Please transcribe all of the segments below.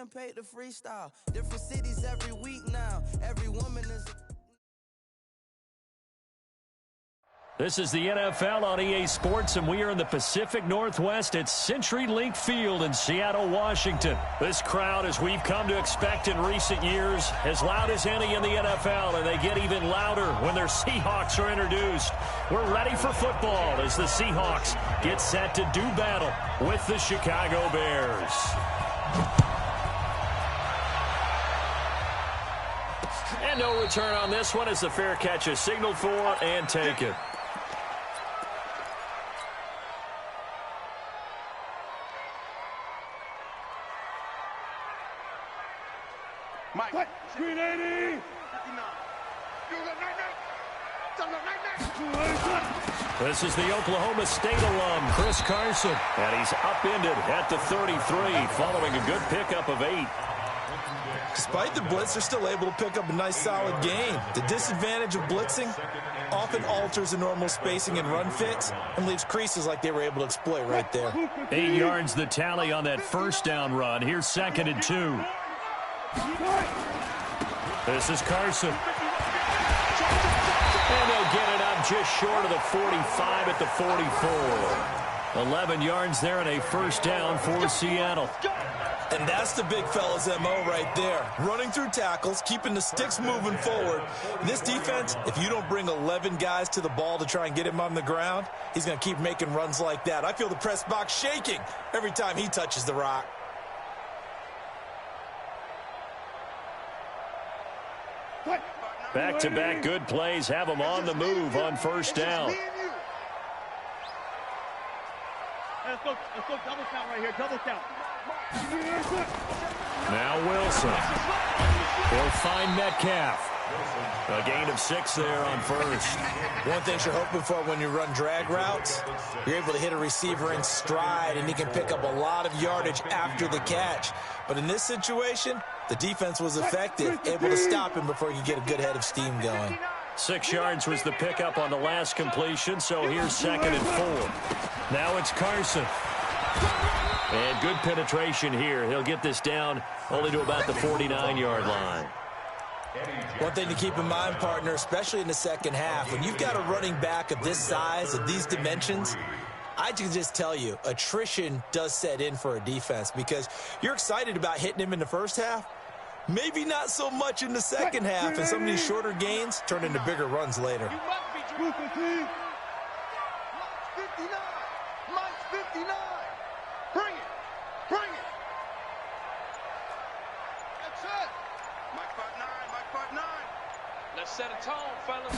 getting paid to freestyle. Different cities every week now. Every woman is... This is the NFL on EA Sports, and we are in the Pacific Northwest at CenturyLink Field in Seattle, Washington. This crowd, as we've come to expect in recent years, as loud as any in the NFL, and they get even louder when their Seahawks are introduced. We're ready for football as the Seahawks get set to do battle with the Chicago Bears. And no return on this one as the fair catch is signaled for and taken. Mike, 380. This is the Oklahoma State alum, Chris Carson. And he's upended at the 33 following a good pickup of 8. Despite the blitz, they're still able to pick up a nice solid gain. The disadvantage of blitzing often alters the normal spacing and run fits and leaves creases like they were able to exploit right there. 8 yards the tally on that first down run. Here's 2nd and 2. This is Carson. And they'll get it up just short of the 45 at the 44. 11 yards there and a first down for Seattle. And that's the big fella's MO right there. Running through tackles, keeping the sticks moving forward. This defense, if you don't bring 11 guys to the ball to try and get him on the ground, he's going to keep making runs like that. I feel the press box shaking every time he touches the rock. Back-to-back good plays have them on the move on first down. Let's go double count right here, double count. Now Wilson. He'll find Metcalf. A gain of 6 there on first. One thing you're hoping for when you run drag routes, you're able to hit a receiver in stride, and he can pick up a lot of yardage after the catch. But in this situation, the defense was effective, able to stop him before he could get a good head of steam going. 6 yards was the pickup on the last completion, so here's 2nd and 4. Now it's Carson. And good penetration here. He'll get this down only to about the 49-yard line. One thing to keep in mind, partner, especially in the second half, when you've got a running back of this size, of these dimensions, I can just tell you, attrition does set in for a defense because you're excited about hitting him in the first half. Maybe not so much in the second half, and some of these shorter gains turn into bigger runs later. Mike's 59. Mike's 59. Bring it. Bring it. That's it. Mike 59. Mike 59. Let's set a tone, fellas.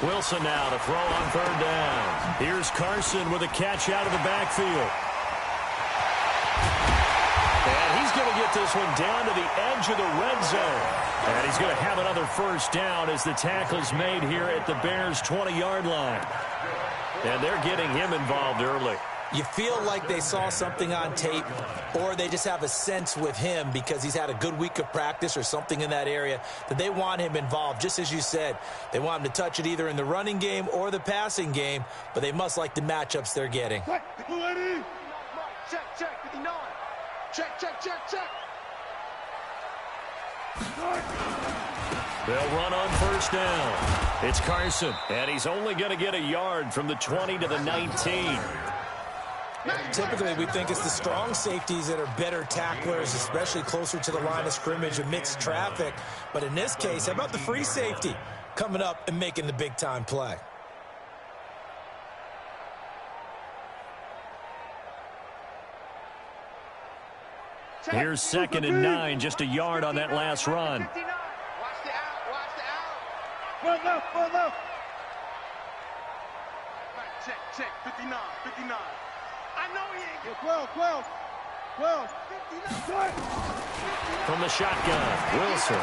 Wilson now to throw on third down. Here's Carson with a catch out of the backfield. And he's going to get this one down to the edge of the red zone. And he's going to have another first down as the tackle's made here at the Bears' 20-yard line. And they're getting him involved early. You feel like they saw something on tape, or they just have a sense with him because he's had a good week of practice or something in that area that they want him involved. Just as you said, they want him to touch it either in the running game or the passing game, but they must like the matchups they're getting. Check, 59. Check. They'll run on first down. It's Carson, and he's only going to get a yard from the 20 to the 19. Typically, we think it's the strong safeties that are better tacklers, especially closer to the line of scrimmage amidst traffic. But in this case, how about the free safety coming up and making the big-time play? Here's 2nd and 9, just a yard on that last run. Watch the out. Well left. Check. 59. I know he ain't get 12. 59. From the shotgun, Wilson.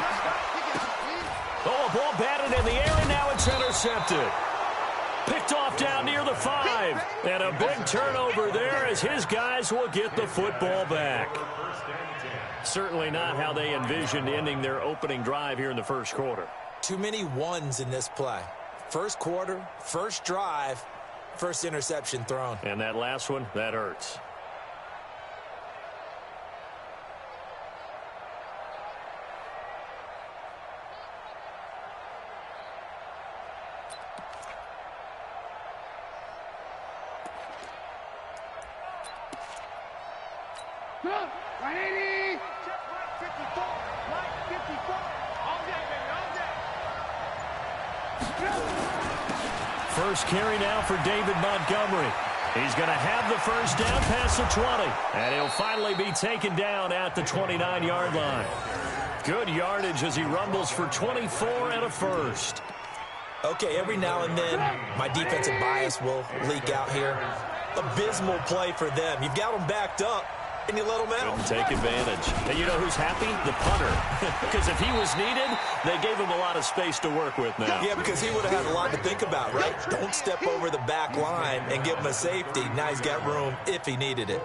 Oh, a ball batted in the air, and now it's intercepted. Picked off down near the 5. And a big turnover there as his guys will get the football back. Certainly not how they envisioned ending their opening drive here in the first quarter. Too many ones in this play. First quarter, first drive, first interception thrown. And that last one, that hurts. 180. Check right 54. Right 54. All day, baby. All day. First carry now for David Montgomery. He's going to have the first down past the 20. And he'll finally be taken down at the 29-yard line. Good yardage as he rumbles for 24 and a first. Okay, every now and then, my defensive bias will leak out here. Abysmal play for them. You've got them backed up, and you let them out. Couldn't take advantage. And you know who's happy? The punter. Because if he was needed, they gave him a lot of space to work with now. Yeah, because he would have had a lot to think about, right? Don't step over the back line and give him a safety. Now he's got room if he needed it.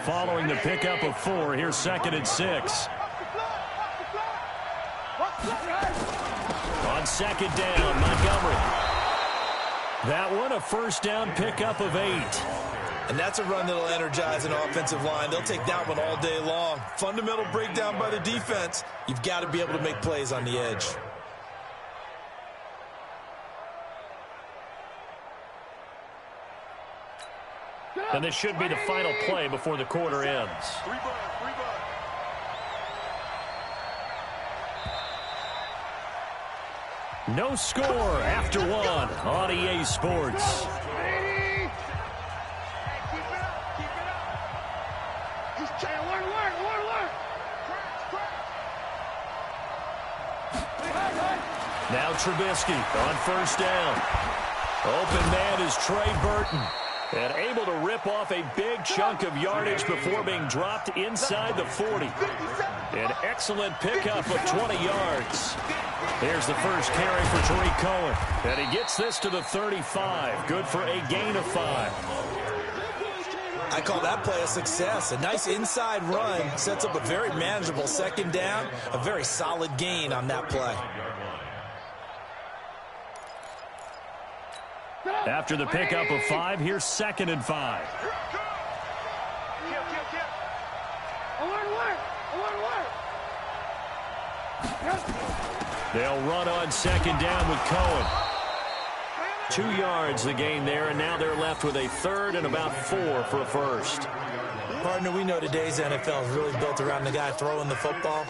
Following the pickup of 4, here's 2nd and 6. On 2nd down, Montgomery. That one, a first down pickup of 8. And that's a run that'll energize an offensive line. They'll take that one all day long. Fundamental breakdown by the defense. You've got to be able to make plays on the edge. And this should be the final play before the quarter ends. No score after 1 on EA Sports. Now Trubisky on first down. Open man is Trey Burton. And able to rip off a big chunk of yardage before being dropped inside the 40. An excellent pickup of 20 yards. Here's the first carry for Tariq Cohen. And he gets this to the 35. Good for a gain of 5. I call that play a success. A nice inside run sets up a very manageable 2nd down. A very solid gain on that play. After the pickup of 5, here's 2nd and 5. They'll run on 2nd down with Cohen. 2 yards the gain there, and now they're left with a 3rd and about 4 for a first. Partner, we know today's NFL is really built around the guy throwing the football.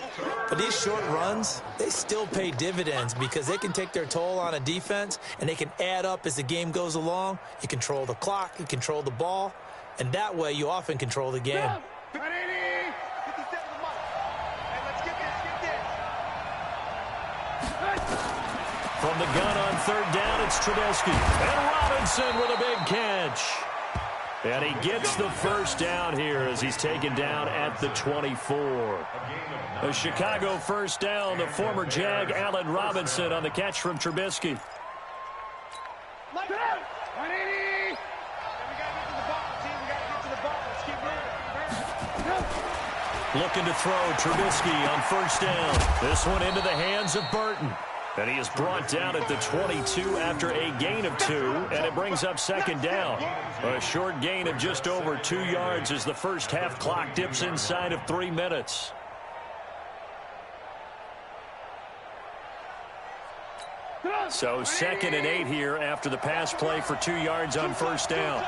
But these short runs, they still pay dividends because they can take their toll on a defense, and they can add up as the game goes along. You control the clock, you control the ball, and that way you often control the game. From the gun on 3rd down, it's Trubisky. And Robinson with a big catch. And he gets the first down here as he's taken down at the 24. A Chicago first down, the former Jag Allen Robinson on the catch from Trubisky. Looking to throw Trubisky on first down. This one into the hands of Burton. And he is brought down at the 22 after a gain of 2, and it brings up 2nd down. A short gain of just over 2 yards as the first half clock dips inside of 3 minutes. So 2nd and 8 here after the pass play for 2 yards on first down.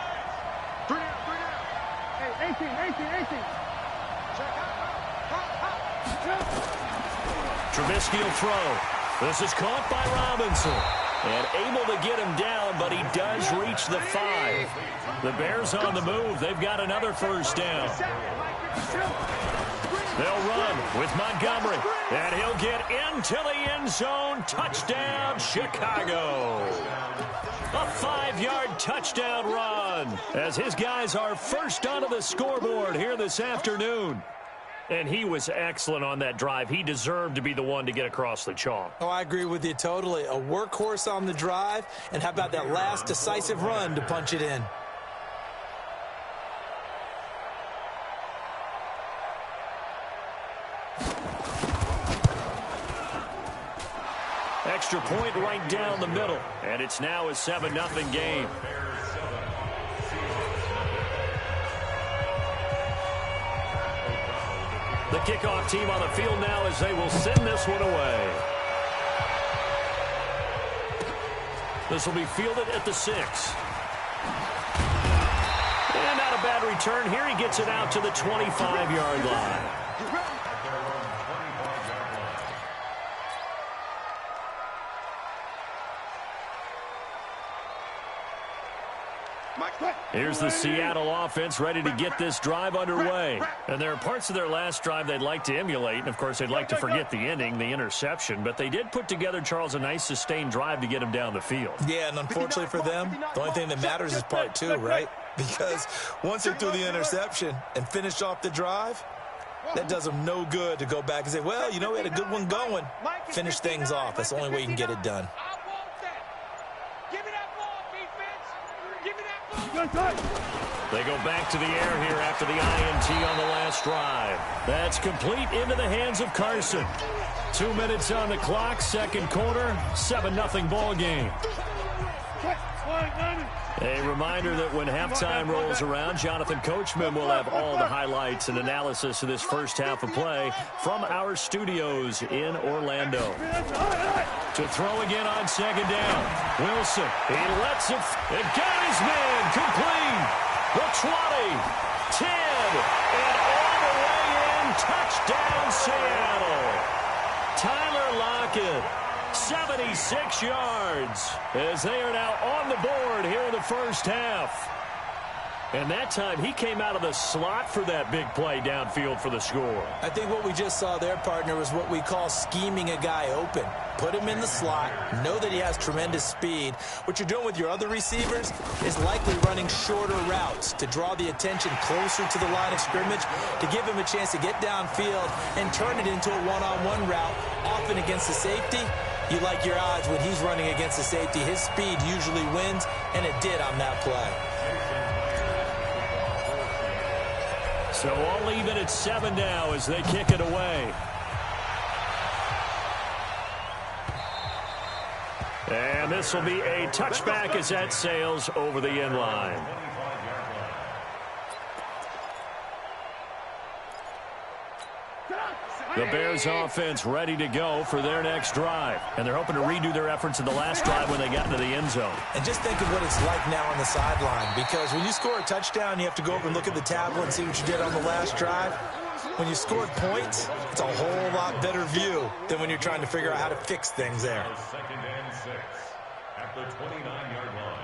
18. Trubisky will throw. This is caught by Robinson. And able to get him down, but he does reach the 5. The Bears on the move. They've got another first down. They'll run with Montgomery. And he'll get into the end zone. Touchdown, Chicago. A 5-yard touchdown run as his guys are first onto the scoreboard here this afternoon. And he was excellent on that drive. He deserved to be the one to get across the chalk. Oh, I agree with you totally. A workhorse on the drive. And how about that last decisive run to punch it in? Extra point right down the middle. And it's now a 7-0 game. The kickoff team on the field now as they will send this one away. This will be fielded at the 6. And not a bad return here. He gets it out to the 25-yard line. Here's the Seattle offense ready to get this drive underway. And there are parts of their last drive they'd like to emulate. And, of course, they'd like to forget the ending, the interception. But they did put together, Charles, a nice sustained drive to get him down the field. Yeah, and unfortunately for them, the only thing that matters is part two, right? Because once they threw the interception and finished off the drive, that does them no good to go back and say, well, you know, we had a good one going. Finish things off. That's the only way you can get it done. They go back to the air here after the INT on the last drive. That's complete into the hands of Carson. 2 minutes on the clock, second quarter, 7-0 ball game. A reminder that when halftime rolls around, Jonathan Coachman will have all the highlights and analysis of this first half of play from our studios in Orlando. To throw again on second down. Wilson, he lets it. It got his man complete. The 20, 10, and all the way in. Touchdown, Seattle. Tyler Lockett. 76 yards as they are now on the board here in the first half. And that time he came out of the slot for that big play downfield for the score. I think what we just saw there, partner, was what we call scheming a guy open. Put him in the slot, know that he has tremendous speed. What you're doing with your other receivers is likely running shorter routes to draw the attention closer to the line of scrimmage, to give him a chance to get downfield and turn it into a one-on-one route, often against the safety. You like your odds when he's running against the safety. His speed usually wins, and it did on that play. So all even at 7 now as they kick it away. And this will be a touchback as that sails over the end line. The Bears offense ready to go for their next drive. And they're hoping to redo their efforts in the last drive when they got into the end zone. And just think of what it's like now on the sideline. Because when you score a touchdown, you have to go over and look at the tablet and see what you did on the last drive. When you scored points, it's a whole lot better view than when you're trying to figure out how to fix things there. Second and 6 at the 29-yard line.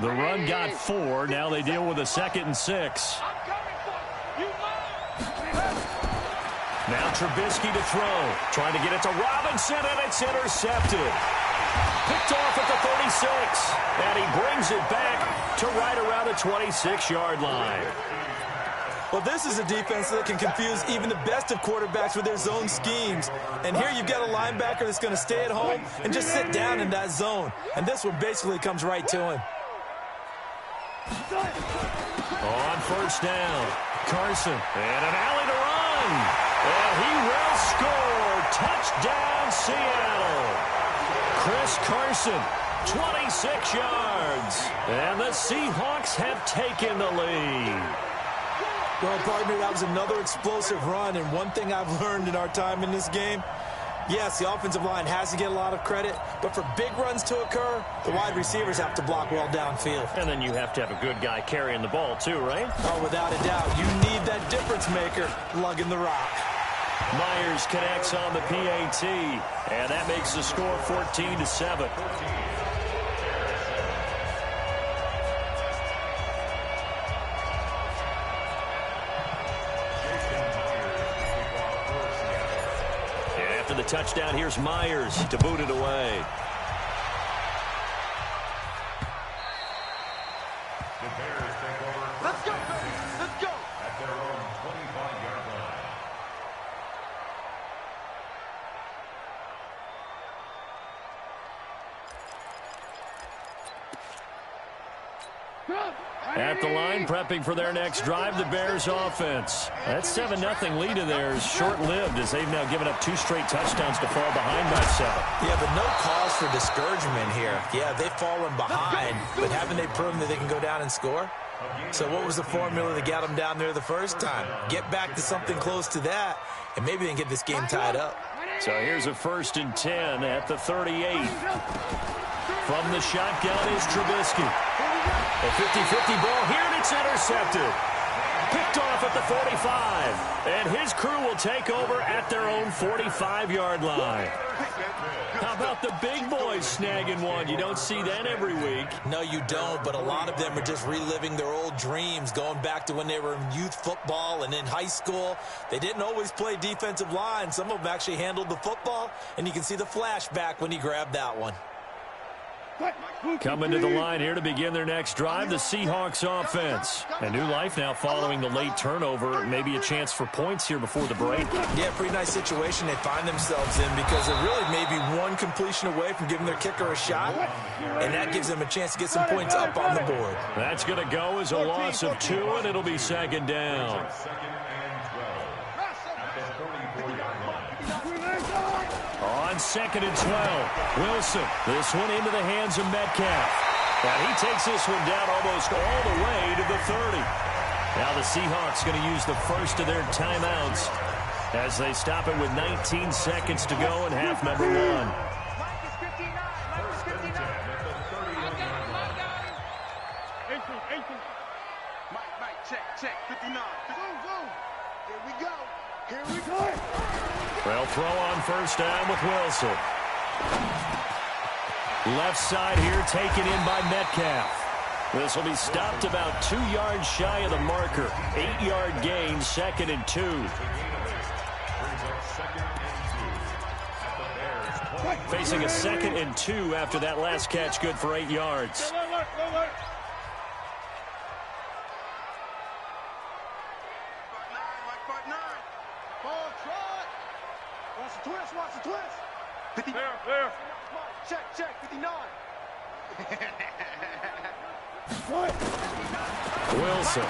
The run got 4. Now they deal with a 2nd and 6. Now Trubisky to throw. Trying to get it to Robinson, and it's intercepted. Picked off at the 36. And he brings it back to right around the 26-yard line. Well, this is a defense that can confuse even the best of quarterbacks with their zone schemes. And here you've got a linebacker that's going to stay at home and just sit down in that zone. And this one basically comes right to him. On first down, Carson, and an alley to run. And he will score. Touchdown, Seattle. Chris Carson, 26 yards. And the Seahawks have taken the lead. Well, partner, that was another explosive run, and one thing I've learned in our time in this game, yes, the offensive line has to get a lot of credit, but for big runs to occur, the wide receivers have to block well downfield. And then you have to have a good guy carrying the ball too, right? Oh, without a doubt. You need that difference maker lugging the rock. Myers connects on the PAT, and that makes the score 14-7. The touchdown, here's Myers to boot it away. The Bears take over. Let's go, let's go. At their own 25-yard line. At the line, prepping for their next drive, the Bears offense. That 7-0 lead of theirs short-lived as they've now given up 2 straight touchdowns to fall behind by 7. Yeah, but no cause for discouragement here. Yeah, they've fallen behind, but haven't they proven that they can go down and score? So what was the formula that got them down there the first time? Get back to something close to that, and maybe they can get this game tied up. So here's a 1st and 10 at the 38. From the shotgun is Trubisky. A 50-50 ball here, and it's intercepted. Picked off at the 45. And his crew will take over at their own 45-yard line. How about the big boys snagging one? You don't see that every week. No, you don't, but a lot of them are just reliving their old dreams, going back to when they were in youth football and in high school. They didn't always play defensive line. Some of them actually handled the football, and you can see the flashback when he grabbed that one. Coming to the line here to begin their next drive, the Seahawks offense. A new life now following the late turnover. Maybe a chance for points here before the break. Yeah, pretty nice situation they find themselves in because they're really maybe one completion away from giving their kicker a shot, and that gives them a chance to get some points up on the board. That's going to go as a loss of 2, and it'll be 2nd down. On 2nd and 12, Wilson. This one into the hands of Metcalf. And he takes this one down almost all the way to the 30. Now the Seahawks going to use the first of their timeouts as they stop it with 19 seconds to go in half number 1. Mike, check, 59. Here we go. Well, throw on 1st down with Wilson. Left side here taken in by Metcalf. This will be stopped about 2 yards shy of the marker. 8-yard gain, 2nd and 2. Facing a 2nd and 2 after that last catch, good for 8 yards. Watch the twist. 50. There. Check, 59. Wilson.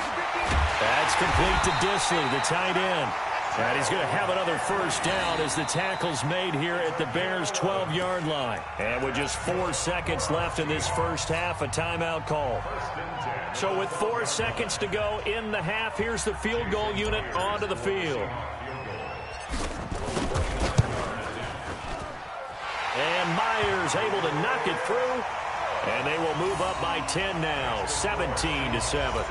That's complete to Disley, the tight end. And he's going to have another 1st down as the tackle's made here at the Bears' 12-yard line. And with just 4 seconds left in this first half, a timeout call. So with 4 seconds to go in the half, here's the field goal unit onto the field. And Myers able to knock it through. And they will move up by 10 now, 17-7.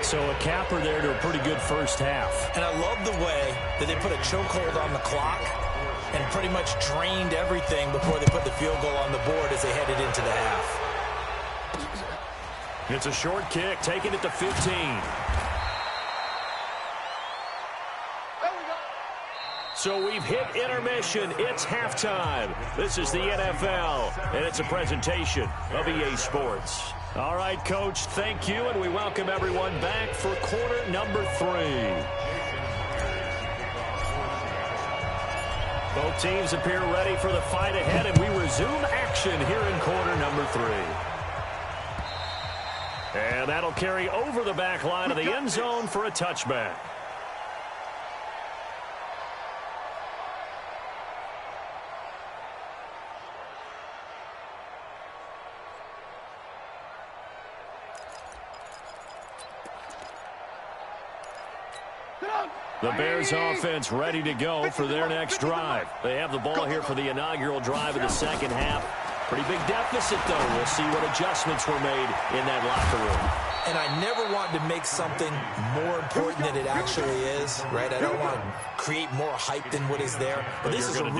So a capper there to a pretty good first half. And I love the way that they put a chokehold on the clock and pretty much drained everything before they put the field goal on the board as they headed into the half. It's a short kick, taking it to 15. So we've hit intermission. It's halftime. This is the NFL, and it's a presentation of EA Sports. All right, Coach, thank you, and we welcome everyone back for quarter number 3. Both teams appear ready for the fight ahead, and we resume action here in quarter number 3. And that'll carry over the back line of the end zone for a touchback. The Bears offense ready to go for their next drive. They have the ball here for the inaugural drive of the second half. Pretty big deficit, though. We'll see what adjustments were made in that locker room. And I never want to make something more important than it actually is, right? I don't want to create more hype than what is there. But this is I'm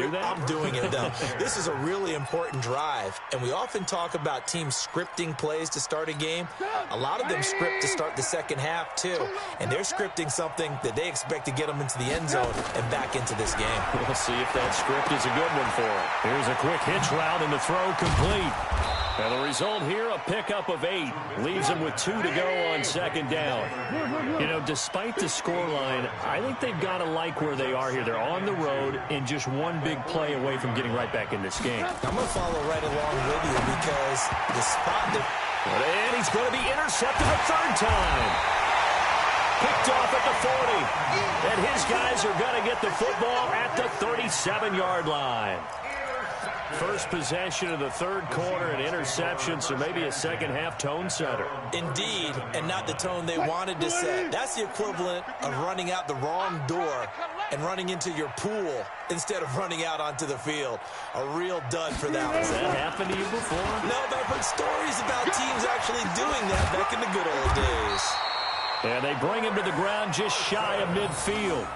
doing it, though. This is a really important drive. And we often talk about teams scripting plays to start a game. A lot of them script to start the second half, too. And they're scripting something that they expect to get them into the end zone and back into this game. We'll see if that script is a good one for them. Here's a quick hitch route and the throw complete. And the result here, a pickup of 8. Leaves them with 2 to go on second down. You know, despite the scoreline, I think they've got to like where they are here. They're on the road and just one big play away from getting right back in this game. I'm going to follow right along with you because the spot that... And he's going to be intercepted a 3rd time. Picked off at the 40. And his guys are going to get the football at the 37-yard line. First possession of the third quarter, an interception, so maybe a second-half tone setter. Indeed, and not the tone they wanted to set. That's the equivalent of running out the wrong door and running into your pool instead of running out onto the field. A real dud for that one. Has that happened to you before? No, but I've heard stories about teams actually doing that back in the good old days. And they bring him to the ground just shy of midfield.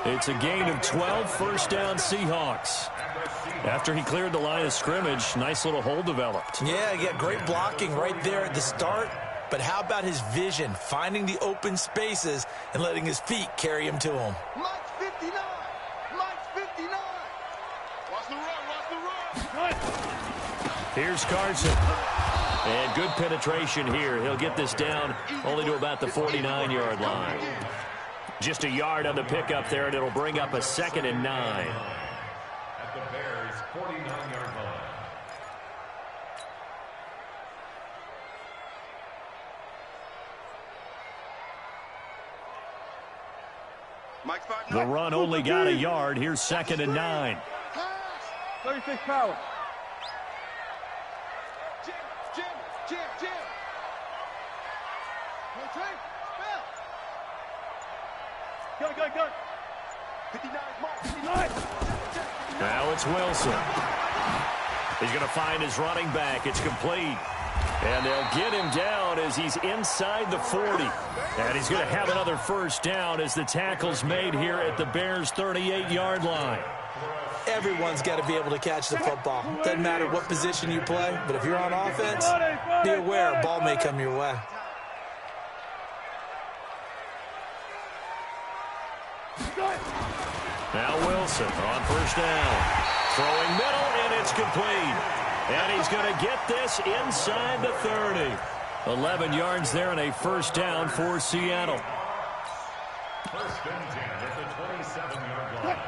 It's a gain of 12, first down Seahawks. After he cleared the line of scrimmage, nice little hole developed. Yeah, he got great blocking right there at the start. But how about his vision, finding the open spaces and letting his feet carry him to him? Mike's 59. Mike's 59. Watch the run. Watch the run. Here's Carson. And good penetration here. He'll get this down only to about the 49-yard line. Just a yard on the pickup there, and it'll bring up a 2nd and 9. At the Bears' 49-yard line. Mike's 59. The run only got a yard. Here's 2nd and 9. 36 power. Jim. Go. 59 Mark. 59. Now it's Wilson. He's going to find his running back. It's complete. And they'll get him down as he's inside the 40. And he's going to have another first down as the tackle's made here at the Bears' 38-yard line. Everyone's got to be able to catch the football. Doesn't matter what position you play, but if you're on offense, be aware a ball may come your way. Now Wilson on first down. Throwing middle, and it's complete. And he's going to get this inside the 30. 11 yards there and a first down for Seattle. First and 10 at the 27-yard line.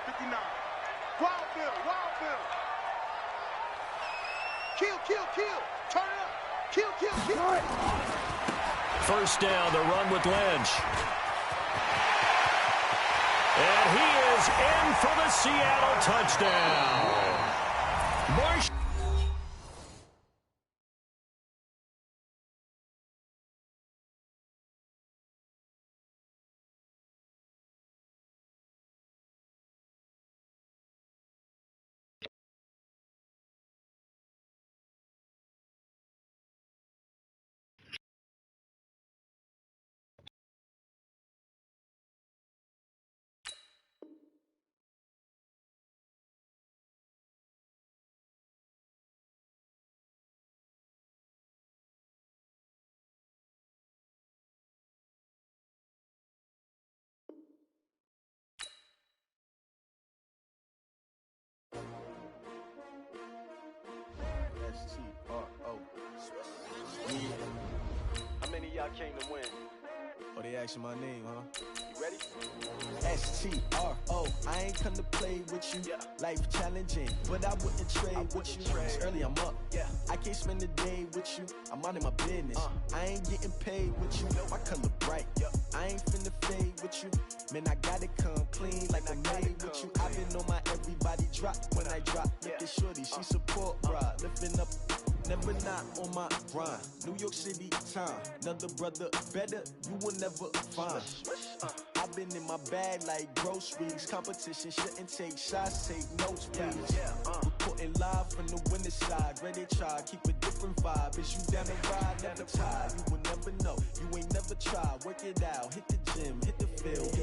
59. Wild Bill. Kill. Turn it up. Kill. First down, the run with Lynch. And he is in for the Seattle touchdown. Marsh. S-T-R-O. Yeah. How many of y'all came to win? Oh, they asking my name, huh? You ready? S-T-R-O. I ain't come to play with you. Yeah. Life challenging, but I wouldn't trade with you. It's early, I'm up. Yeah. I can't spend the day with you. I'm minding my business. I ain't getting paid with you. My color bright. I ain't finna fade with you. Man, I gotta come clean like I'm made with you. I've been on my everybody drop when I drop. Look at shorty, she support, bruh. Lifting up. Never not on my grind. New York City time. Another brother better, you will never find. I've been in my bag like groceries. Competition shouldn't take shots, take notes, please. Reporting live from the winning side. Ready to try, keep a different vibe. Is you down the ride, never tired. You will never know, you ain't never tried. Work it out, hit the gym, hit the field.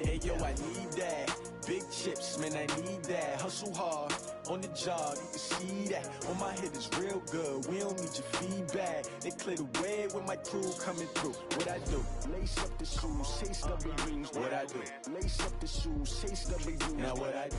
Hey, yo, I need that. Big chips, man, I need that. Hustle hard, on the job, you can see that. On my head is real good, we don't need your feedback. They clear the way with my crew coming through. What I do? Lace up the shoes, chase W's. What I do? Lace up the shoes, chase W's. Now what I do?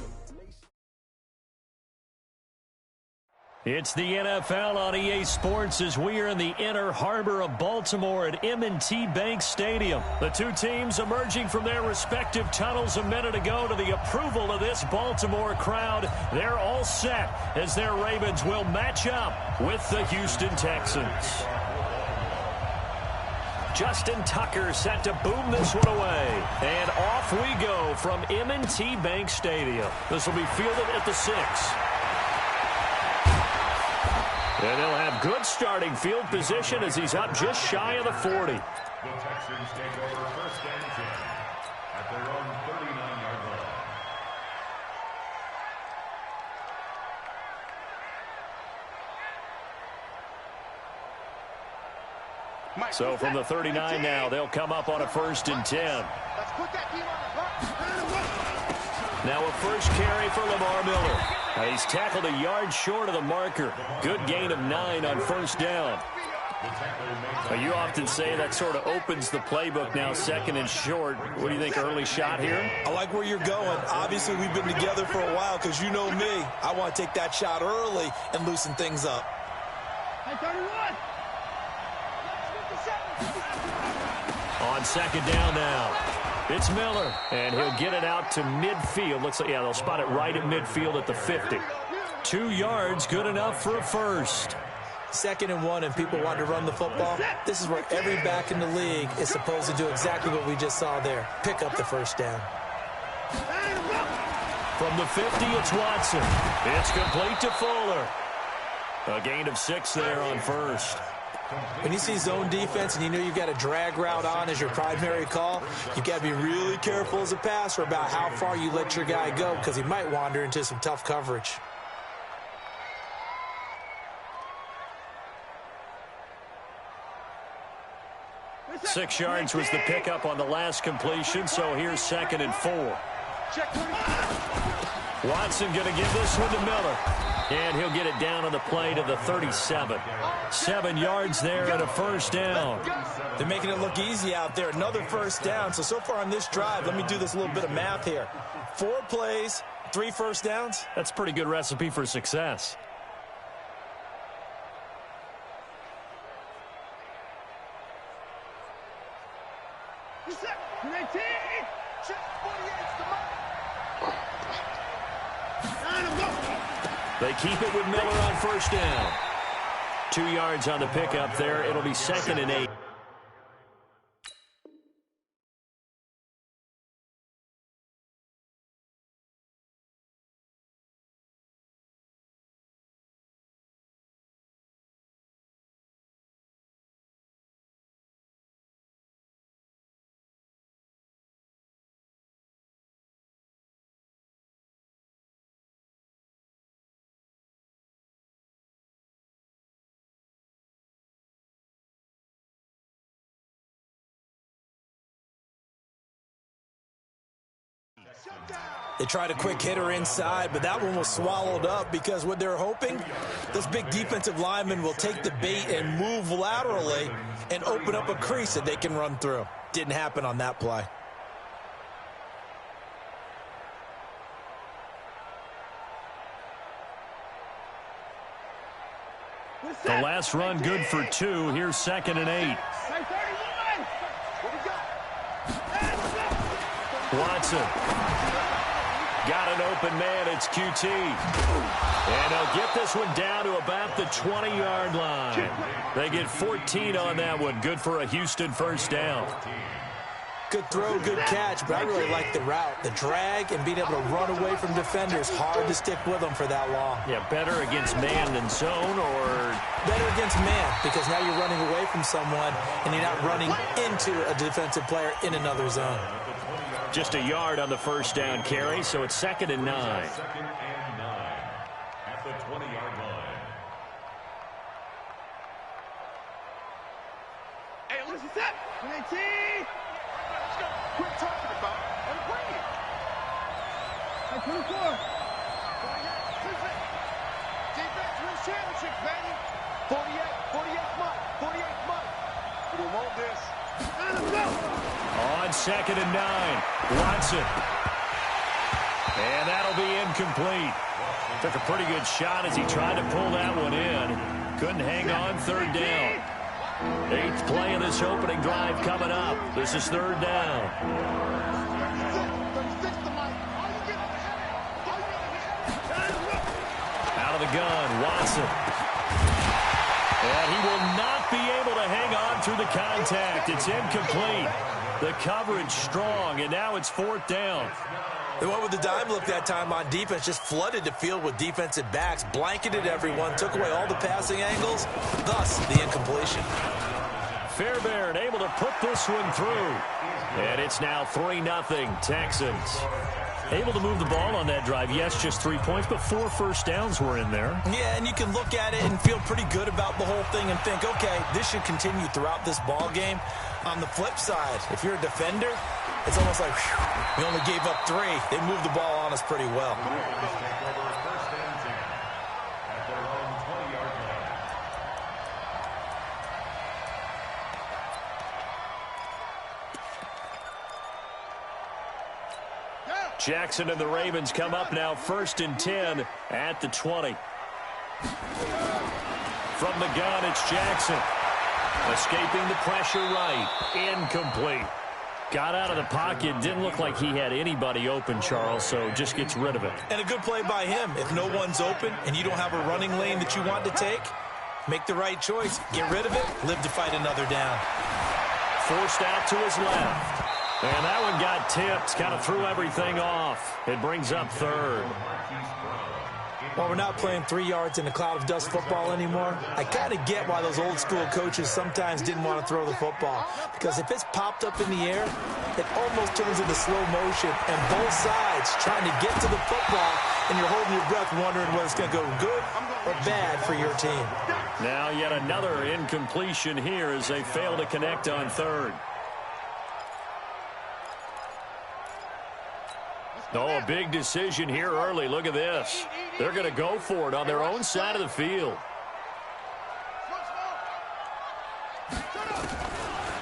It's the NFL on EA Sports as we are in the inner harbor of Baltimore at M&T Bank Stadium. The two teams emerging from their respective tunnels a minute ago to the approval of this Baltimore crowd. They're all set as their Ravens will match up with the Houston Texans. Justin Tucker set to boom this one away. And off we go from M&T Bank Stadium. This will be fielded at the 6. And they'll have good starting field position as he's up just shy of the 40. The Texans take over 1st and 10 at their own 39-yard line. So from the 39 now, they'll come up on a 1st and 10. Let's put that team on the Now a first carry for Lamar Miller. He's tackled a yard short of the marker. Good gain of 9 on 1st down. You often say that sort of opens the playbook now, 2nd and short. What do you think, early shot here? I like where you're going. Obviously, we've been together for a while because you know me. I want to take that shot early and loosen things up. On 2nd down now. It's Miller, and he'll get it out to midfield. Looks like, yeah, they'll spot it right at midfield at the 50. 2 yards, good enough for a first. 2nd and 1, and people want to run the football. This is where every back in the league is supposed to do exactly what we just saw there. Pick up the 1st down. From the 50, it's Watson. It's complete to Fuller. A gain of 6 there on 1st. When you see zone defense and you know you've got a drag route on as your primary call, you've got to be really careful as a passer about how far you let your guy go because he might wander into some tough coverage. Six yards was the pickup on the last completion, so here's 2nd and 4. Watson going to give this one to Miller. And he'll get it down on the play to the 37. 7 yards there and a 1st down. They're making it look easy out there. Another 1st down. So far on this drive, let me do this little bit of math here. 4 plays, 3 1st downs. That's a pretty good recipe for success. They keep it with Miller on 1st down. 2 yards on the pickup there. It'll be 2nd and 8. They tried a quick hitter inside, but that one was swallowed up because what they're hoping, this big defensive lineman will take the bait and move laterally and open up a crease that they can run through. Didn't happen on that play. The last run good for 2. Here's 2nd and 8. Watson. Got an open man. It's QT. And they'll get this one down to about the 20-yard line. They get 14 on that one. Good for a Houston 1st down. Good throw, good catch, but I really like the route. The drag and being able to run away from defenders. Hard to stick with them for that long. Yeah, better against man than zone, or better against man because now you're running away from someone and you're not running into a defensive player in another zone. Just a yard on the 1st down carry, so it's 2nd and 9. 2nd and 9 at the 20-yard line. Hey, listen, set. Let's go. Quit talking about it and bring it. Hey, 24. Defense wins championships, baby. 48 months. We want this. Let's go. On 2nd and 9, Watson. And that'll be incomplete. Took a pretty good shot as he tried to pull that one in. Couldn't hang on 3rd down. 8th play of this opening drive coming up. This is 3rd down. Out of the gun, Watson. And he will not be able to hang on through the contact. contact. It's incomplete. The coverage strong, and now it's 4th down. They went with the dime look that time on defense, just flooded the field with defensive backs, blanketed everyone, took away all the passing angles, thus the incompletion. Fairbairn able to put this one through. And it's now 3-0 Texans. Able to move the ball on that drive. Yes, just 3 points, but 4 first downs were in there. Yeah, and you can look at it and feel pretty good about the whole thing and think, okay, this should continue throughout this ball game. On the flip side, if you're a defender, it's almost like, whew, we only gave up 3. They moved the ball on us pretty well. Jackson and the Ravens come up now 1st and 10 at the 20. From the gun, it's Jackson. Escaping the pressure right. Incomplete. Got out of the pocket. Didn't look like he had anybody open, Charles, so just gets rid of it. And a good play by him. If no one's open and you don't have a running lane that you want to take, make the right choice. Get rid of it. Live to fight another down. Forced out to his left. And that one got tipped, kind of threw everything off. It brings up 3rd. Well, we're not playing 3 yards in a cloud of dust football anymore. I kind of get why those old school coaches sometimes didn't want to throw the football. Because if it's popped up in the air, it almost turns into slow motion. And both sides trying to get to the football, and you're holding your breath wondering whether it's going to go good or bad for your team. Now yet another incompletion here as they fail to connect on 3rd. Oh, a big decision here early. Look at this. They're going to go for it on their own side of the field.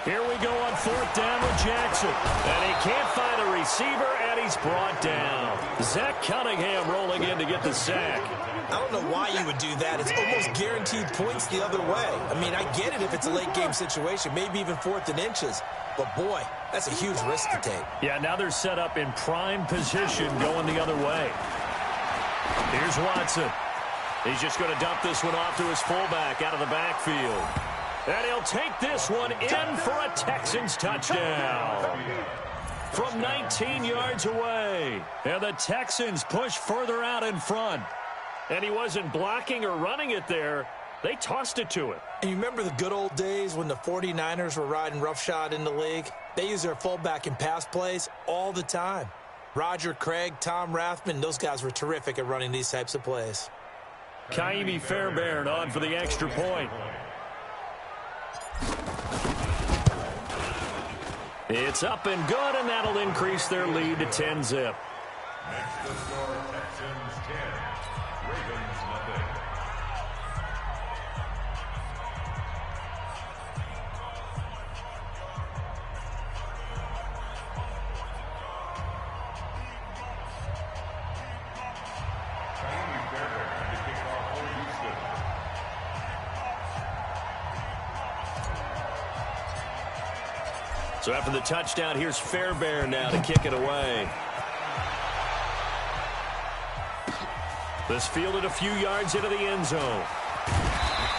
Here we go on 4th down with Jackson. And he can't find a receiver, and he's brought down. Zach Cunningham rolling in to get the sack. I don't know why you would do that. It's almost guaranteed points the other way. I mean, I get it if it's a late-game situation, maybe even 4th and inches. But, boy, that's a huge risk to take. Yeah, now they're set up in prime position going the other way. Here's Watson. He's just going to dump this one off to his fullback out of the backfield. And he'll take this one in for a Texans touchdown. From 19 yards away. And the Texans push further out in front. And he wasn't blocking or running it there. They tossed it to him. And you remember the good old days when the 49ers were riding roughshod in the league? They use their fullback in pass plays all the time. Roger Craig, Tom Rathman, those guys were terrific at running these types of plays. Ka'imi Fairbairn on for the extra point. It's up and good, and that'll increase their lead to 10-zip. Next to score, Texans 10, Ravens nothing. So after the touchdown, here's Fairbairn now to kick it away. This fielded a few yards into the end zone.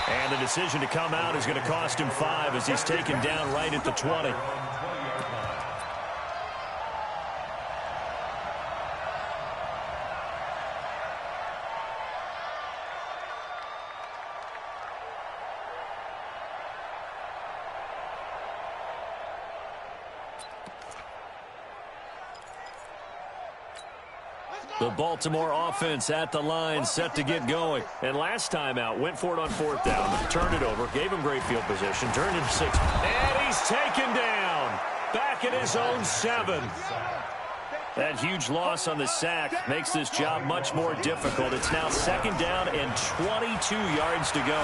And the decision to come out is going to cost him 5 as he's taken down right at the 20. The Baltimore offense at the line, set to get going. And last time out, went for it on 4th down, turned it over, gave him great field position, turned it 6. And he's taken down. Back at his own 7. That huge loss on the sack makes this job much more difficult. It's now 2nd down and 22 yards to go.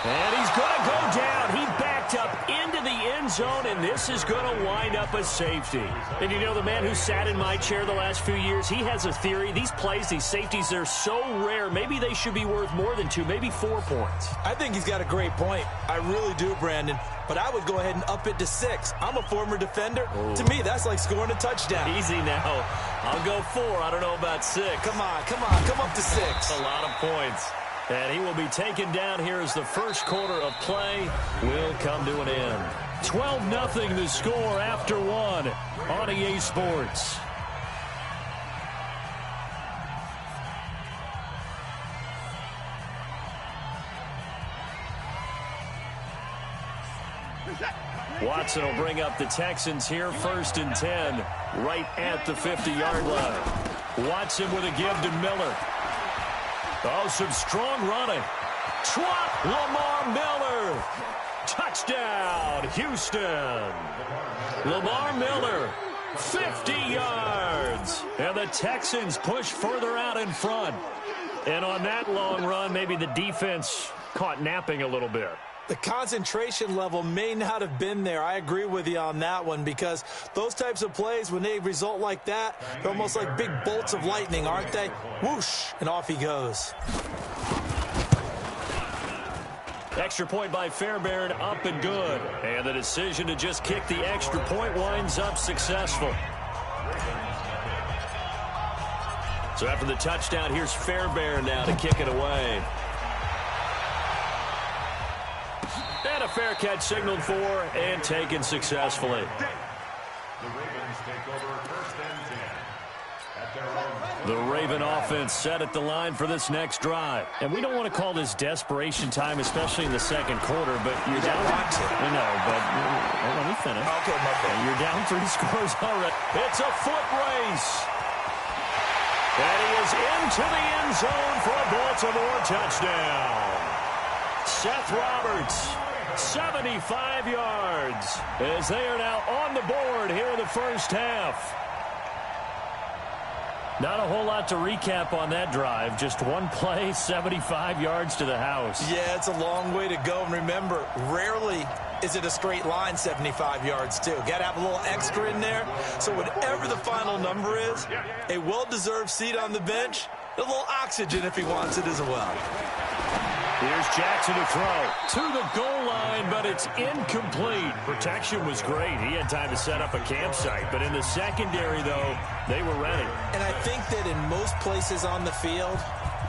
And he's going to go down. He backed up into the end zone, and this is going to wind up a safety. And you know, the man who sat in my chair the last few years, he has a theory. These plays, these safeties, they're so rare. Maybe they should be worth more than 2, maybe 4 points. I think he's got a great point. I really do, Brandon. But I would go ahead and up it to 6. I'm a former defender. Oh. To me, that's like scoring a touchdown. Easy now. I'll go 4. I don't know about 6. Come on. Come up to 6. That's a lot of points. And he will be taken down here as the first quarter of play will come to an end. 12-0 the score after one on EA Sports. Watson will bring up the Texans here, 1st and 10, right at the 50-yard line. Watson with a give to Miller. Oh, some strong running. Swat, Lamar Miller. Touchdown, Houston. Lamar Miller, 50 yards. And the Texans push further out in front. And on that long run, maybe the defense caught napping a little bit. The concentration level may not have been there. I agree with you on that one, because those types of plays, when they result like that, they're almost like big bolts of lightning, aren't they? Whoosh, and off he goes. Extra point by Fairbairn, up and good. And the decision to just kick the extra point winds up successful. So after the touchdown, here's Fairbairn now to kick it away. And a fair catch signaled for and taken successfully. The Ravens take over 1st and 10 at their own. The Raven offense set at the line for this next drive. And we don't want to call this desperation time, especially in the second quarter, but you're down. I know, but let me finish. Okay, my bad. You're down 3 scores already. It's a foot race. And he is into the end zone for a Baltimore touchdown. Seth Roberts, 75 yards, as they are now on the board here in the first half. Not a whole lot to recap on that drive. Just one play, 75 yards to the house. Yeah, it's a long way to go. And remember, rarely is it a straight line 75 yards, too. Got to have a little extra in there. So whatever the final number is, a well-deserved seat on the bench, a little oxygen if he wants it as well. Here's Jackson to throw to the goal line, but it's incomplete. Protection was great. He had time to set up a campsite, but in the secondary, though, they were ready. And I think that in most places on the field,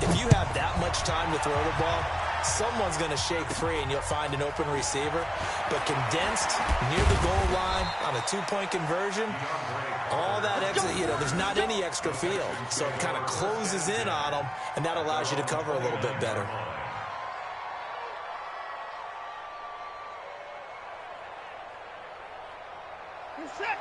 if you have that much time to throw the ball, someone's going to shake free and you'll find an open receiver. But condensed near the goal line on a 2-point conversion, all that extra, there's not any extra field. So it kind of closes in on them, and that allows you to cover a little bit better.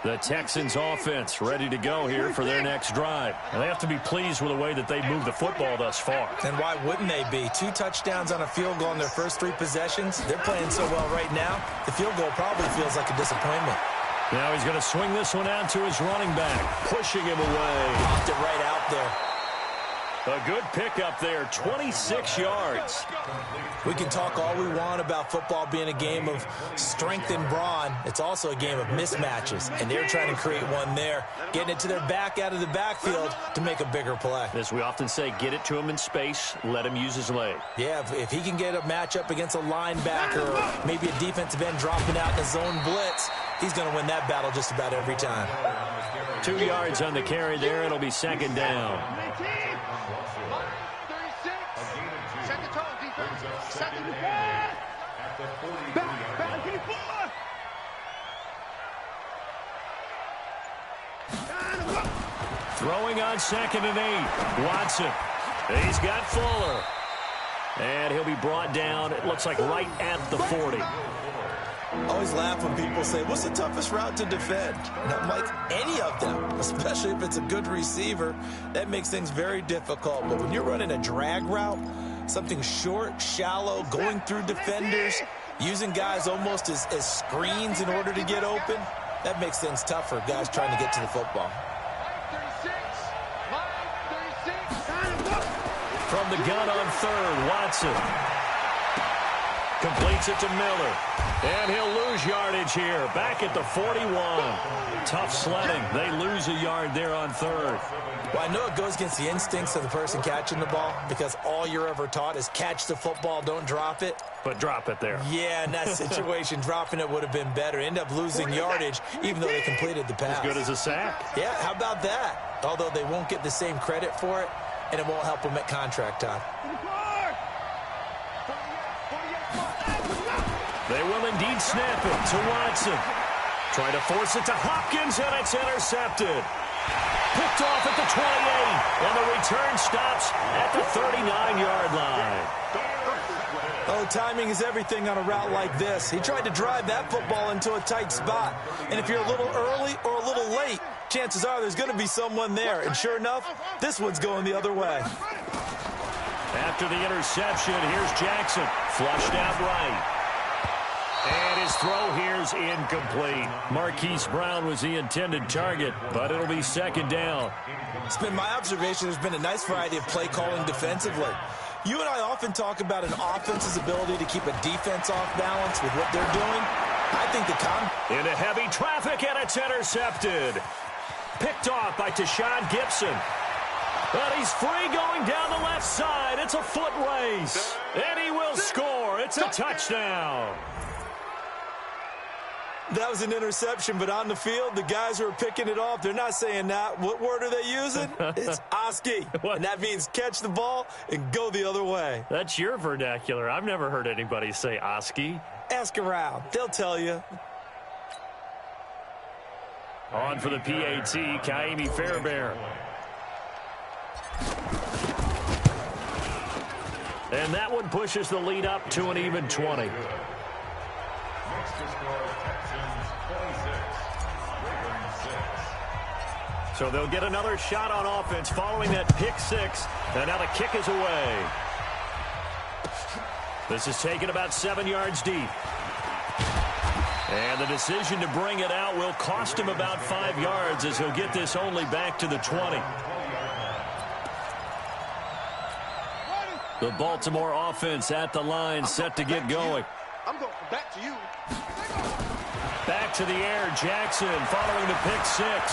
The Texans offense ready to go here for their next drive. And they have to be pleased with the way that they moved the football thus far. And why wouldn't they be? 2 touchdowns on a field goal in their first 3 possessions. They're playing so well right now, the field goal probably feels like a disappointment. Now he's going to swing this one out to his running back, pushing him away. Popped it right out there. A good pickup there, 26 yards. We can talk all we want about football being a game of strength and brawn. It's also a game of mismatches, and they're trying to create one there, getting it to their back out of the backfield to make a bigger play. As we often say, get it to him in space, let him use his leg. Yeah, if he can get a matchup against a linebacker or maybe a defensive end dropping out in a zone blitz, he's going to win that battle just about every time. 2 yards on the carry there. It'll be second down. Throwing on 2nd and 8. Watson. He's got Fuller. And he'll be brought down, it looks like right at the 40. I always laugh when people say, what's the toughest route to defend? And I'm like, any of them, especially if it's a good receiver. That makes things very difficult. But when you're running a drag route, something short, shallow, going through defenders, using guys almost as screens in order to get open, that makes things tougher, guys trying to get to the football. From the gun on 3rd, Watson completes it to Miller. And he'll lose yardage here, back at the 41. Tough sledding. They lose a yard there on 3rd. Well, I know it goes against the instincts of the person catching the ball, because all you're ever taught is catch the football, don't drop it. But drop it there. Yeah, in that situation, dropping it would have been better. End up losing yardage, even though they completed the pass. As good as a sack. Yeah, how about that? Although they won't get the same credit for it, and it won't help them at contract time. They will indeed snap it to Watson. Trying to force it to Hopkins, and it's intercepted. Picked off at the 28, and the return stops at the 39-yard line. Oh, timing is everything on a route like this. He tried to drive that football into a tight spot. And if you're a little early or a little late, chances are there's going to be someone there. And sure enough, this one's going the other way. After the interception, here's Jackson. Flushed out right. And his throw here's incomplete. Marquise Brown was the intended target, but it'll be second down. It's been my observation there's been a nice variety of play calling defensively. You and I often talk about an offense's ability to keep a defense off balance with what they're doing. I think into heavy traffic, and it's intercepted. Picked off by Tashawn Gibson. But he's free going down the left side. It's a foot race. And he will score. It's a touchdown. That was an interception, but on the field, the guys who are picking it off, they're not saying that. What word are they using? It's Oski. And that means catch the ball and go the other way. That's your vernacular. I've never heard anybody say Oski. Ask around. They'll tell you. On for the PAT, Ka'imi Fairbairn. And that one pushes the lead up to an even 20. Next to score, Texans 26, Ravens 6. So they'll get another shot on offense following that pick six. And now the kick is away. This is taken about 7 yards deep. And the decision to bring it out will cost him about 5 yards as he'll get this only back to the 20. The Baltimore offense at the line, set to get going. I'm going back to you. Back to the air, Jackson following the pick six.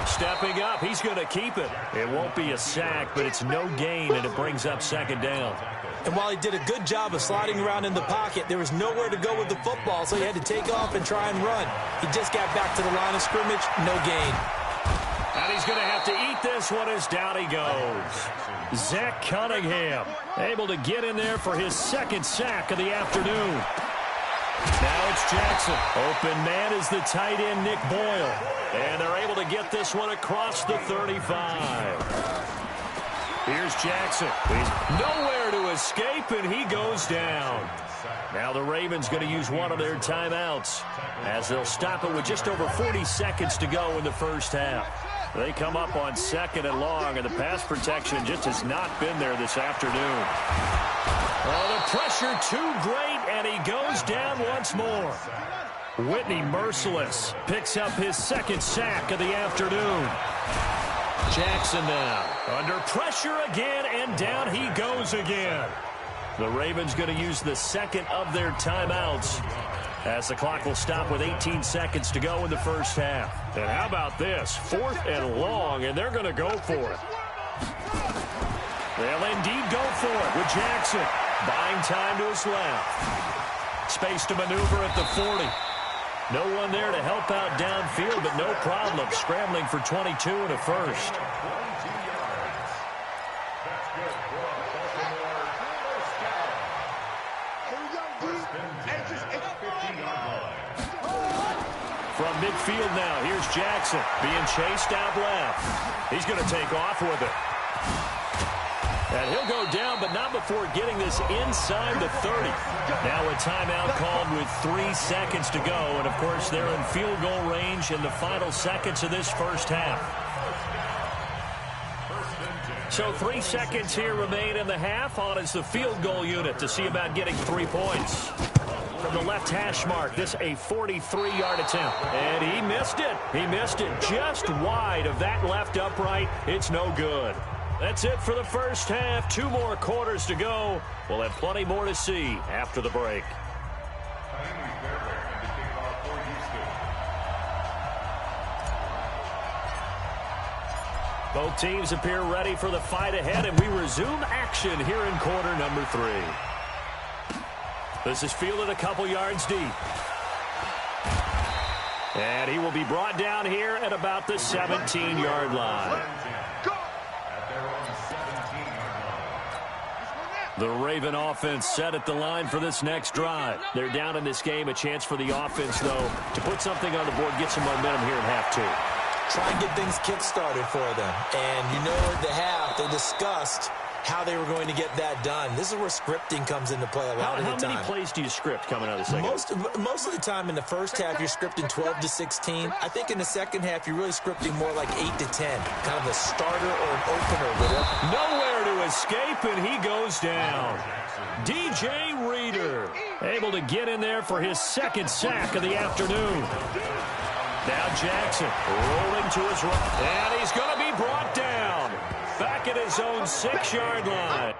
Stepping up, he's going to keep it. It won't be a sack, but it's no gain, and it brings up second down. And while he did a good job of sliding around in the pocket, there was nowhere to go with the football, so he had to take off and try and run. He just got back to the line of scrimmage, no gain. And he's going to have to eat this one as down he goes. Zach Cunningham able to get in there for his second sack of the afternoon. Now it's Jackson. Open man is the tight end, Nick Boyle. And they're able to get this one across the 35. Here's Jackson. He's nowhere to escape, and he goes down. Now the Ravens going to use one of their timeouts as they'll stop it with just over 40 seconds to go in the first half. They come up on second and long, and the pass protection just has not been there this afternoon. Oh, the pressure too great, and he goes down once more. Whitney merciless picks up his second sack of the afternoon. Jackson now under pressure again, and down he goes again. The Ravens going to use the second of their timeouts as the clock will stop with 18 seconds to go in the first half. And how about this? 4th and long, and they're going to go for it. They'll indeed go for it with Jackson. Buying time to his left. Space to maneuver at the 40. No one there to help out downfield, but no problem scrambling for 22 and a first. From midfield now, here's Jackson being chased out left. He's going to take off with it. And he'll go down, but not before getting this inside the 30. Now a timeout called with 3 seconds to go. And, of course, they're in field goal range in the final seconds of this first half. So 3 seconds here remain in the half. On is the field goal unit to see about getting 3 points. From the left hash mark, this a 43-yard attempt. And he missed it. He missed it just wide of that left upright. It's no good. That's it for the first half. 2 more quarters to go. We'll have plenty more to see after the break. Both teams appear ready for the fight ahead, and we resume action here in quarter number 3. This is fielded a couple yards deep. And he will be brought down here at about the 17-yard line. The Raven offense set at the line for this next drive. They're down in this game. A chance for the offense, though, to put something on the board, get some momentum here in half two. Try and get things kick-started for them. And you know, at the half, they discussed how they were going to get that done. This is where scripting comes into play a lot of the time. How many plays do you script coming out of the second? Most of the time in the first half, you're scripting 12 to 16. I think in the second half, you're really scripting more like 8 to 10. Kind of a starter or an opener with it. Nowhere to escape, and he goes down. DJ Reader able to get in there for his second sack of the afternoon. Now Jackson rolling to his right, and he's going to be brought down. Back at his own 6-yard line.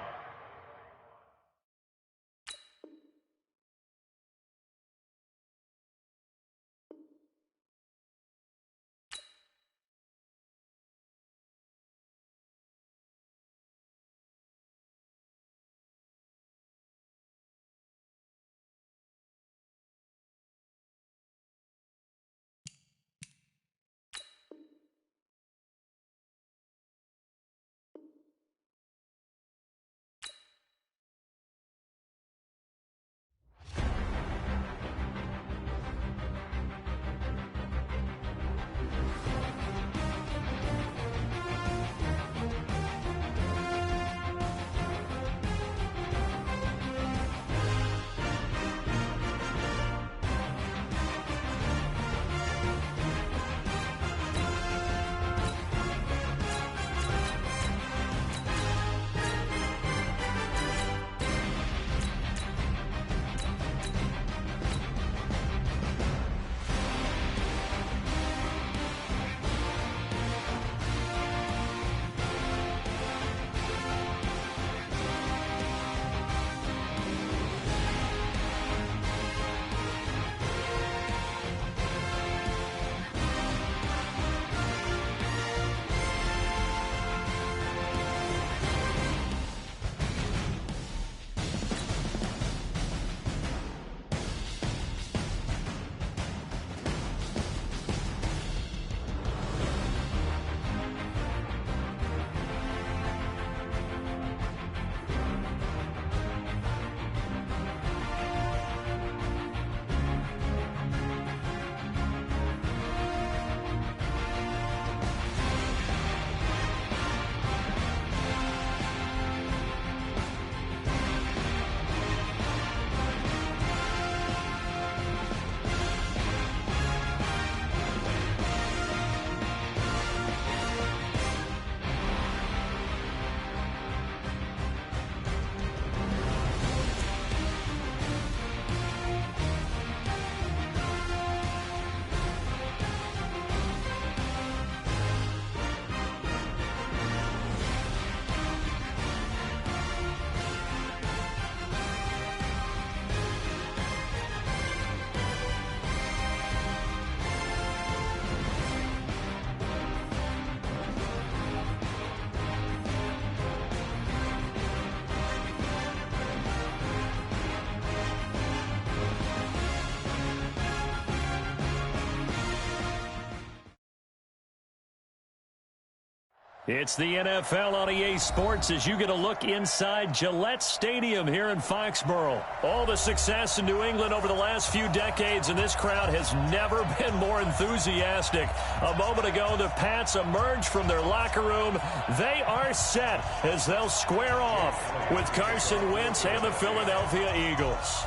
It's the NFL on EA Sports as you get a look inside Gillette Stadium here in Foxborough. All the success in New England over the last few decades, and this crowd has never been more enthusiastic. A moment ago, the Pats emerged from their locker room. They are set as they'll square off with Carson Wentz and the Philadelphia Eagles.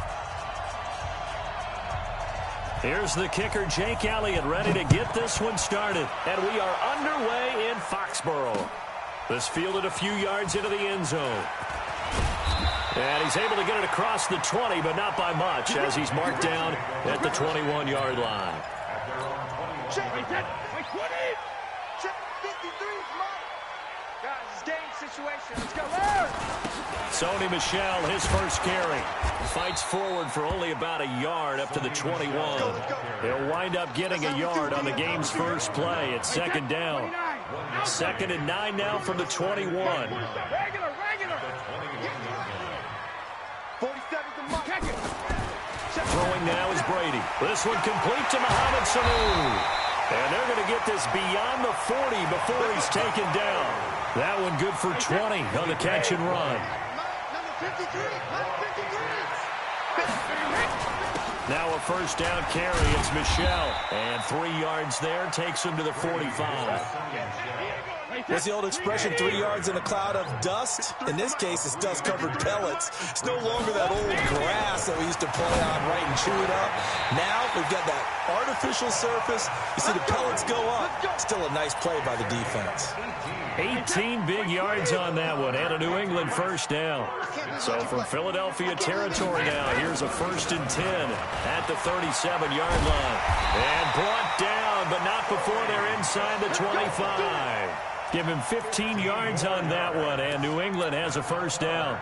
Here's the kicker, Jake Elliott, ready to get this one started. And we are underway in Foxborough. This fielded a few yards into the end zone. And he's able to get it across the 20, but not by much, as he's marked down at the 21-yard line. Check, 20. Check, 53, guys, it's game situation. Let's go. Sony Michel, his first carry. Fights forward for only about a yard up to the 21. He'll wind up getting a yard on the game's first play. It's second down. 2nd and 9 now from the 21. Regular. 47's the mark. Throwing now is Brady. This one complete to Mohamed Sanu. And they're going to get this beyond the 40 before he's taken down. That one good for 20 on the catch and run. Now a first down carry. It's Michel. And 3 yards there takes him to the 45. What's the old expression, 3 yards in a cloud of dust? In this case, it's dust-covered pellets. It's no longer that old grass that we used to play on, right, and chew it up. Now we've got that artificial surface. You see the pellets go up. Still a nice play by the defense. 18 big yards on that one, and a New England first down. So from Philadelphia territory now, here's a 1st and 10 at the 37-yard line. And brought down, but not before they're inside the 25. Give him 15 yards on that one, and New England has a first down.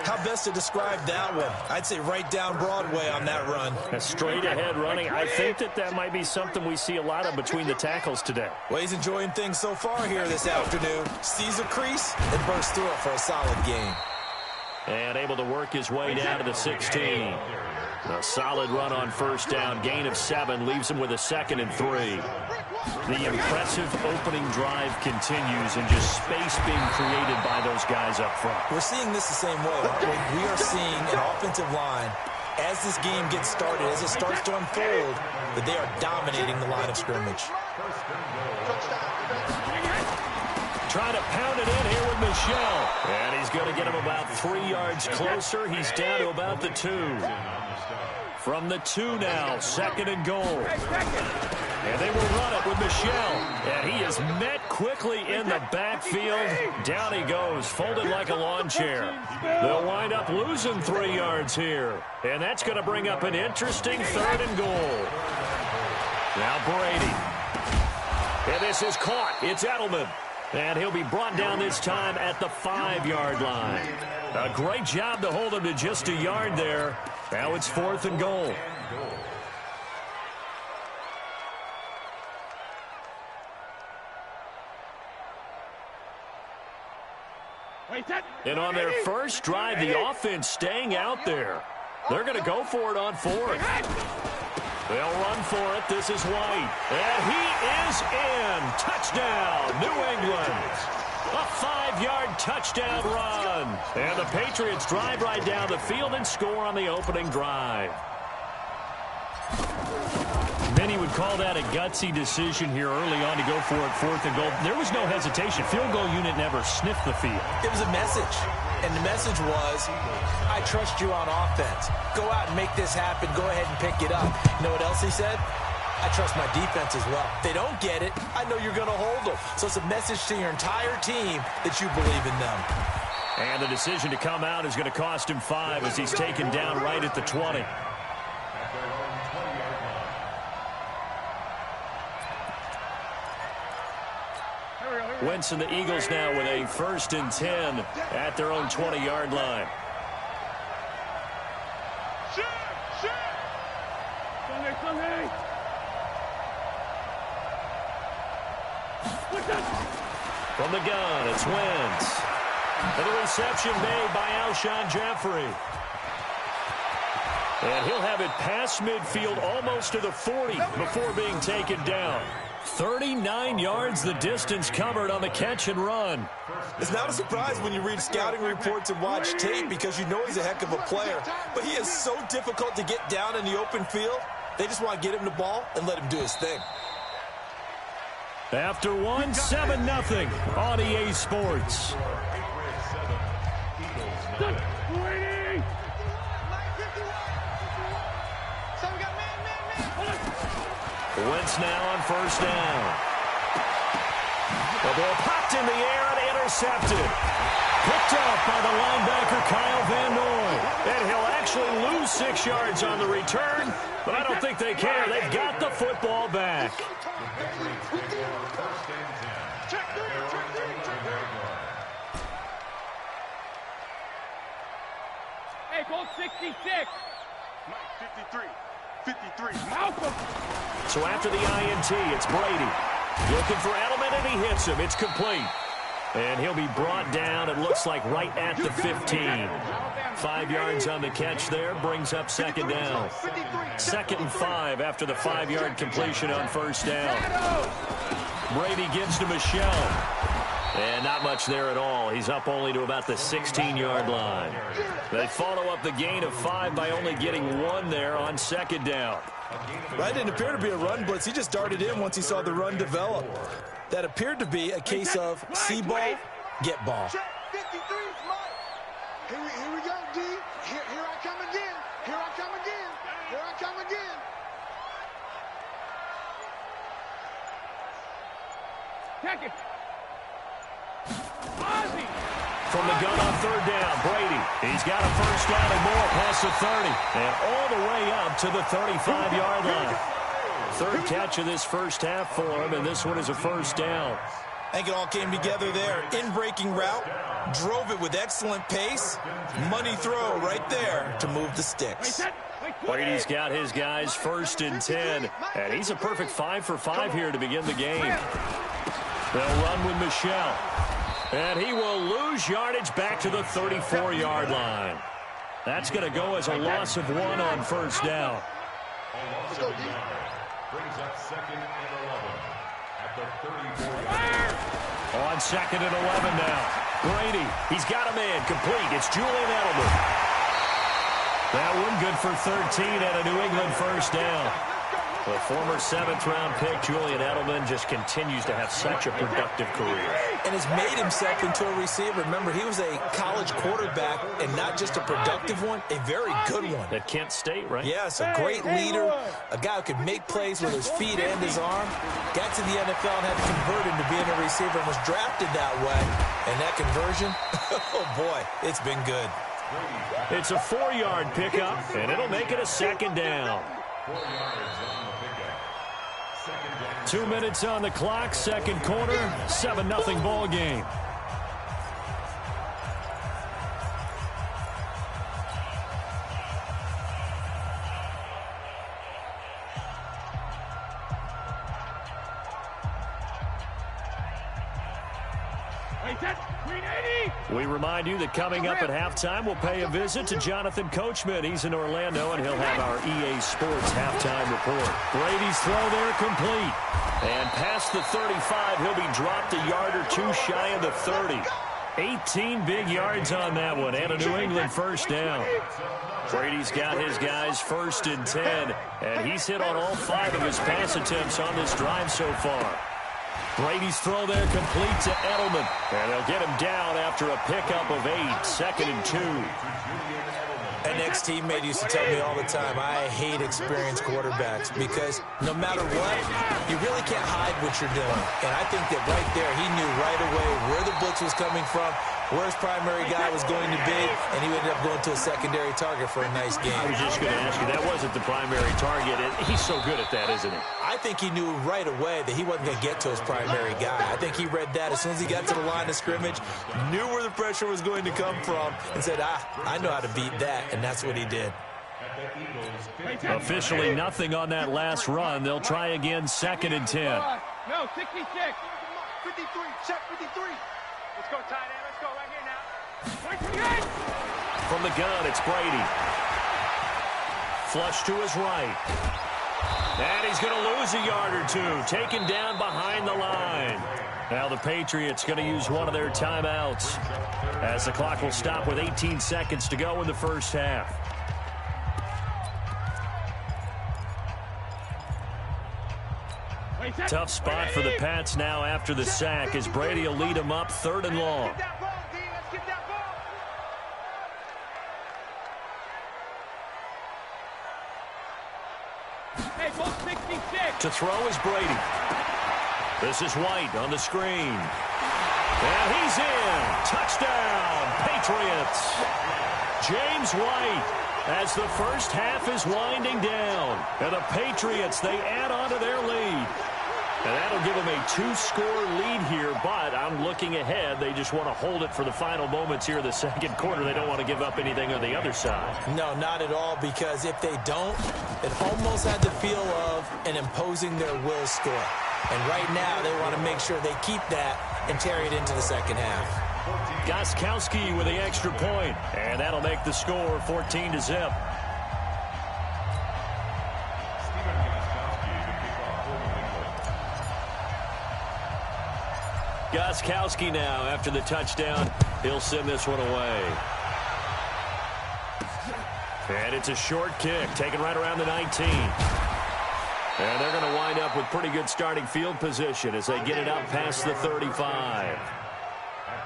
How best to describe that one? I'd say right down Broadway on that run. A straight-ahead running. I think that might be something we see a lot of between the tackles today. Well, he's enjoying things so far here this afternoon. Sees a crease and bursts through it for a solid gain. And able to work his way down to the 16. A solid run on first down. Gain of 7 leaves him with a 2nd and 3. The impressive opening drive continues, and just space being created by those guys up front. We're seeing this the same way, aren't we? We are seeing an offensive line, as this game gets started, as it starts to unfold, that they are dominating the line of scrimmage. Trying to pound it in here with Michel. And he's going to get him about 3 yards closer. He's down to about the 2. From the 2 now, 2nd and goal. And they will run it with Michel. And he is met quickly in the backfield. Down he goes, folded like a lawn chair. They'll wind up losing 3 yards here. And that's going to bring up an interesting 3rd and goal. Now Brady. And this is caught. It's Edelman. And he'll be brought down this time at the 5-yard line. A great job to hold him to just a yard there. Now it's 4th and goal. And on their first drive, the offense staying out there. They're going to go for it on 4th. They'll run for it. This is White. And he is in. Touchdown, New England. A 5-yard touchdown run. And the Patriots drive right down the field and score on the opening drive. Many would call that a gutsy decision here early on to go for it, 4th and goal. There was no hesitation. Field goal unit never sniffed the field. It was a message. And the message was, I trust you on offense. Go out and make this happen. Go ahead and pick it up. You know what else he said? I trust my defense as well. If they don't get it, I know you're going to hold them. So it's a message to your entire team that you believe in them. And the decision to come out is going to cost him 5 as he's taken down right at the 20. Wentz and the Eagles now with a 1st and 10 at their own 20-yard line. From the gun, it's Wentz. And the reception made by Alshon Jeffrey. And he'll have it past midfield almost to the 40 before being taken down. 39 yards the distance covered on the catch and run. It's not a surprise when you read scouting reports and watch tape because you know he's a heck of a player. But he is so difficult to get down in the open field. They just want to get him the ball and let him do his thing. After 7-0 on EA Sports. Wentz now on first down. The ball popped in the air and intercepted. Picked up by the linebacker Kyle Van Noy. And he'll actually lose 6 yards on the return, but I don't think they care. They've got the football back. Hey, goal 66. 53. 53. Malcolm. So after the INT, it's Brady. Looking for Edelman, and he hits him. It's complete. And he'll be brought down, it looks like, right at the 15. 5 yards on the catch there, brings up 2nd down. 2nd and 5 after the 5-yard completion on first down. Brady gives to Michel. And not much there at all. He's up only to about the 16-yard line. They follow up the gain of 5 by only getting 1 there on second down. That didn't appear to be a run blitz. He just darted in once he saw the run develop. That appeared to be a case of see ball, get ball. Check 53 is mine. Here we go, D. Here I come again. Here I come again. Here I come again. Check it. Ozzie. From the gun on third down, Brady. He's got a first down and more past the 30. And all the way up to the 35-yard line. Third catch of this first half for him, and this one is a first down. I think it all came together there. In-breaking route, drove it with excellent pace. Money throw right there to move the sticks. Brady's got his guys first and 10, and he's a perfect 5 for 5 here to begin the game. They'll run with Michel. And he will lose yardage back to the 34-yard line. That's going to go as a loss of 1 on first down. Brings up 2nd and 11 at the 34-yard line. On 2nd and 11 now. Brady, he's got a man complete. It's Julian Edelman. That one good for 13 and a New England first down. The former 7th-round pick, Julian Edelman, just continues to have such a productive career. And has made himself into a receiver. Remember, he was a college quarterback, and not just a productive one, a very good one. At Kent State, right? Yes, a great leader, a guy who could make plays with his feet and his arm. Got to the NFL and had to convert him to being a receiver and was drafted that way. And that conversion, oh boy, it's been good. It's a 4-yard pickup, and it'll make it a second down. 4 yards on the pickup. 2nd down. 2 minutes on the clock, second quarter, 7-0 ball game. We remind you that coming up at halftime, we'll pay a visit to Jonathan Coachman. He's in Orlando, and he'll have our EA Sports halftime report. Brady's throw there complete. And past the 35, he'll be dropped a yard or 2 shy of the 30. 18 big yards on that one, and a New England first down. Brady's got his guys first and 10, and he's hit on all 5 of his pass attempts on this drive so far. Brady's throw there complete to Edelman. And they'll get him down after a pickup of 8, 2nd and 2. An ex-teammate used to tell me all the time, I hate experienced quarterbacks because no matter what, you really can't hide what you're doing. And I think that right there, he knew right away where the blitz was coming from, where his primary guy was going to be, and he ended up going to a secondary target for a nice game. I was just going to ask you, that wasn't the primary target. He's so good at that, isn't he? I think he knew right away that he wasn't going to get to his primary guy. I think he read that as soon as he got to the line of scrimmage, knew where the pressure was going to come from, and said, I know how to beat that, and that's what he did. Officially nothing on that last run. They'll try again, 2nd and 10. No, 66. 53, check 53. Let's go, tight end. Let's go right here now. From the gun, it's Brady. Flush to his right. And he's going to lose a yard or 2. Taken down behind the line. Now the Patriots going to use one of their timeouts as the clock will stop with 18 seconds to go in the first half. Tough spot for the Pats now after the sack as Brady will lead them up 3rd and long. To throw is Brady. This is White on the screen. And he's in. Touchdown, Patriots. James White as the first half is winding down. And the Patriots, they add on to their lead. And that'll give them a 2-score lead here, but I'm looking ahead. They just want to hold it for the final moments here in the second quarter. They don't want to give up anything on the other side. No, not at all, because if they don't, it almost had the feel of an imposing their will score. And right now, they want to make sure they keep that and carry it into the second half. Gostkowski with the extra point, and that'll make the score 14-0. Gostkowski now, after the touchdown, he'll send this one away. And it's a short kick, taken right around the 19. And they're going to wind up with pretty good starting field position as they get it up past the 35. At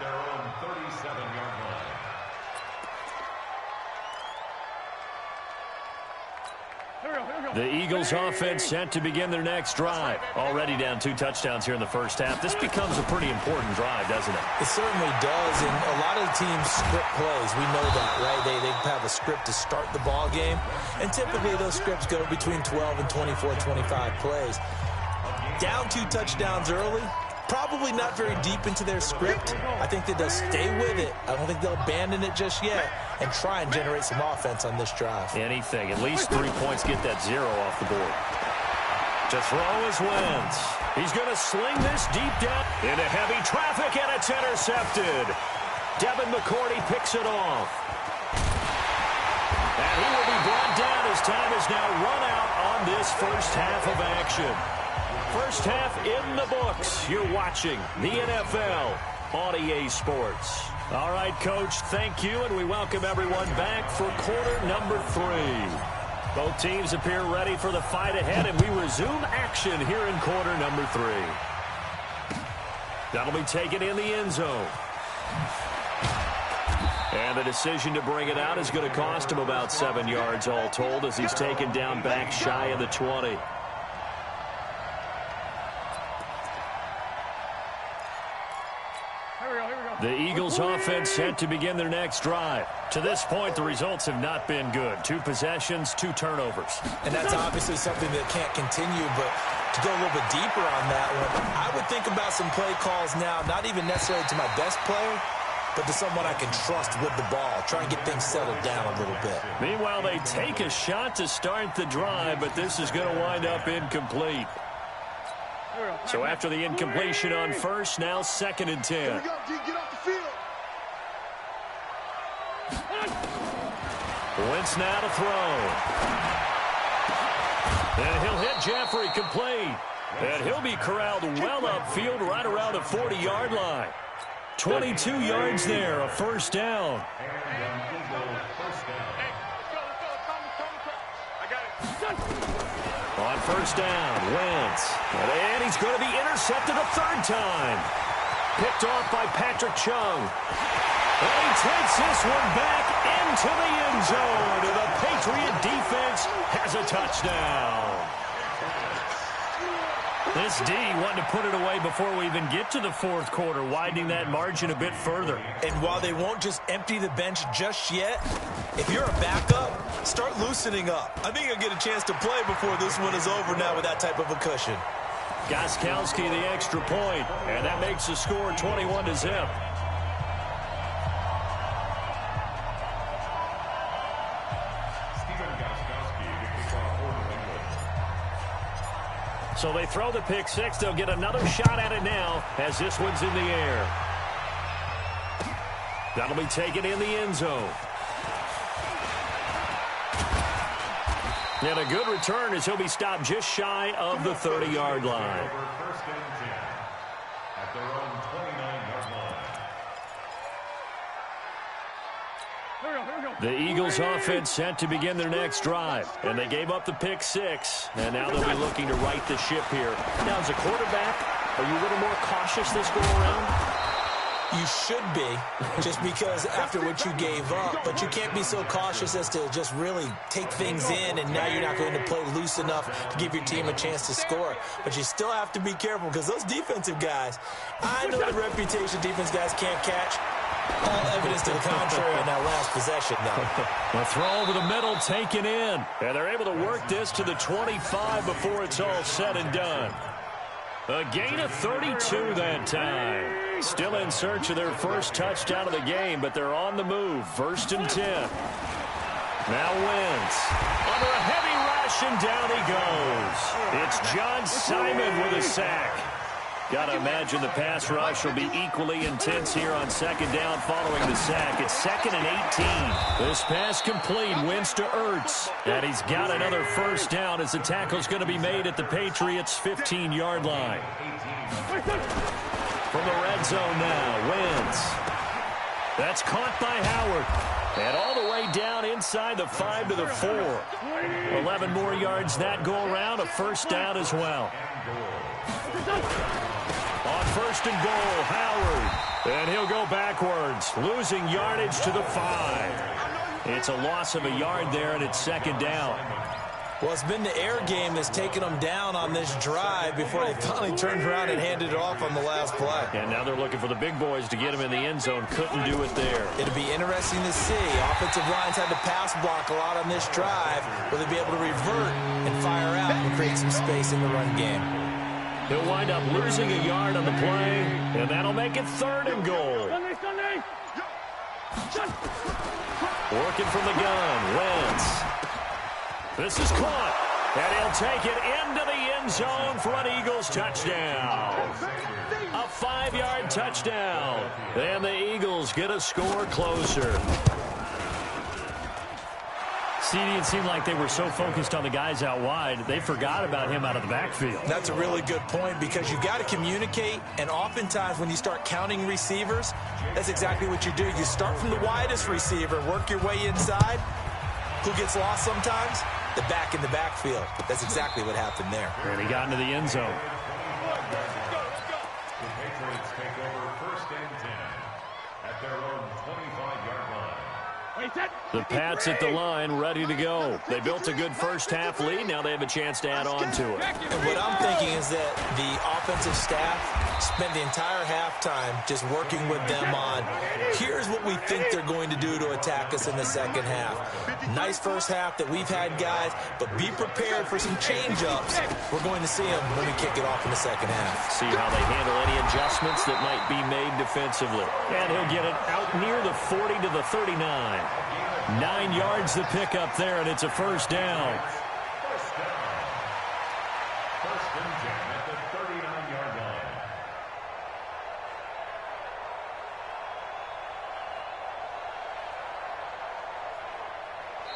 their own 37-yard line. The Eagles offense set to begin their next drive. Already down 2 touchdowns here in the first half. This becomes a pretty important drive, doesn't it? It certainly does, and a lot of the teams script plays. We know that, right? They have a script to start the ball game, and typically those scripts go between 12 and 24, 25 plays. Down 2 touchdowns early, probably not very deep into their script. I think that they'll stay with it. I don't think they'll abandon it just yet and try and generate some offense on this drive. Anything. At least 3 points, get that 0 off the board. To throw is Wentz. He's going to sling this deep down into heavy traffic, and it's intercepted. Devin McCourty picks it off. And he will be brought down as time is now run out on this first half of action. First half in the books. You're watching the NFL on EA Sports. All right, Coach, thank you, and we welcome everyone back for quarter number 3. Both teams appear ready for the fight ahead, and we resume action here in quarter number 3. That'll be taken in the end zone. And the decision to bring it out is going to cost him about 7 yards all told as he's taken down back shy of the 20. The Eagles offense set to begin their next drive. To this point, the results have not been good. 2 possessions, 2 turnovers. And that's obviously something that can't continue, but to go a little bit deeper on that one, I would think about some play calls now, not even necessarily to my best player, but to someone I can trust with the ball. Try and get things settled down a little bit. Meanwhile, they take a shot to start the drive, but this is going to wind up incomplete. So after the incompletion on first, now 2nd and 10. Here we go, G, get off the field. Wentz now to throw. And he'll hit Jeffrey complete. And he'll be corralled well upfield right around the 40-yard line. 22 yards there, a first down. On first down, Wentz. And he's going to be intercepted a 3rd time. Picked off by Patrick Chung. And he takes this one back into the end zone. And the Patriot defense has a touchdown. This D wanting to put it away before we even get to the 4th quarter, widening that margin a bit further. And while they won't just empty the bench just yet, if you're a backup, start loosening up. I think you'll get a chance to play before this one is over now with that type of a cushion. Gostkowski the extra point, and that makes the score 21-0. So they throw the pick 6. They'll get another shot at it now as this one's in the air. That'll be taken in the end zone. And a good return as he'll be stopped just shy of the 30-yard line. First and 10 at their own 29-yard line. The Eagles offense set to begin their next drive. And they gave up the pick 6. And now they'll be looking to right the ship here. Now, as a quarterback, are you a little more cautious this go around? You should be, just because after what you gave up, but you can't be so cautious as to just really take things in, and now you're not going to play loose enough to give your team a chance to score. But you still have to be careful because those defensive guys, I know the reputation defense guys can't catch. All evidence to the contrary on that last possession now. A throw over the middle taken in. And they're able to work this to the 25 before it's all said and done. A gain of 32 that time. Still in search of their first touchdown of the game, but they're on the move. 1st and 10. Now Wentz. Under a heavy rush, and down he goes. It's John Simon with a sack. Got to imagine the pass rush will be equally intense here on 2nd down following the sack. It's 2nd and 18. This pass complete. Wentz to Ertz. And he's got another first down as the tackle's going to be made at the Patriots' 15-yard line. from the red zone now. Wentz. That's caught by Howard. And all the way down inside the 5 to the 4. 11 more yards that go around. A first down as well. On first and goal, Howard. And he'll go backwards, losing yardage to the 5. It's a loss of a yard there, and it's second down. Well, it's been the air game that's taken them down on this drive before they finally turned around and handed it off on the last play. And now they're looking for the big boys to get him in the end zone. Couldn't do it there. It'll be interesting to see. Offensive lines had to pass block a lot on this drive. Will they be able to revert and fire out and create some space in the run game? He'll wind up losing a yard on the play, and that'll make it third and goal. Working from the gun, Wentz. This is caught, and he'll take it into the end zone for an Eagles touchdown. A 5-yard touchdown, and the Eagles get a score closer. CD, it seemed like they were so focused on the guys out wide, they forgot about him out of the backfield. That's a really good point because you got to communicate, and oftentimes when you start counting receivers, that's exactly what you do. You start from the widest receiver, work your way inside. Who gets lost sometimes? The back in the backfield. That's exactly what happened there. And he got into the end zone. The Patriots take over first and 10 at their own 25-yard line. The Pats at the line, ready to go. They built a good first-half lead. Now they have a chance to add on to it. And what I'm thinking is that the offensive staff spent the entire halftime just working with them on, here's what we think they're going to do to attack us in the second half. Nice first half that we've had, guys, but be prepared for some change-ups. We're going to see them when we kick it off in the second half. See how they handle any adjustments that might be made defensively. And he'll get it out near the 40 to the 39. 9 yards the pickup there, and it's a first down. First and 10 at the 39-yard line.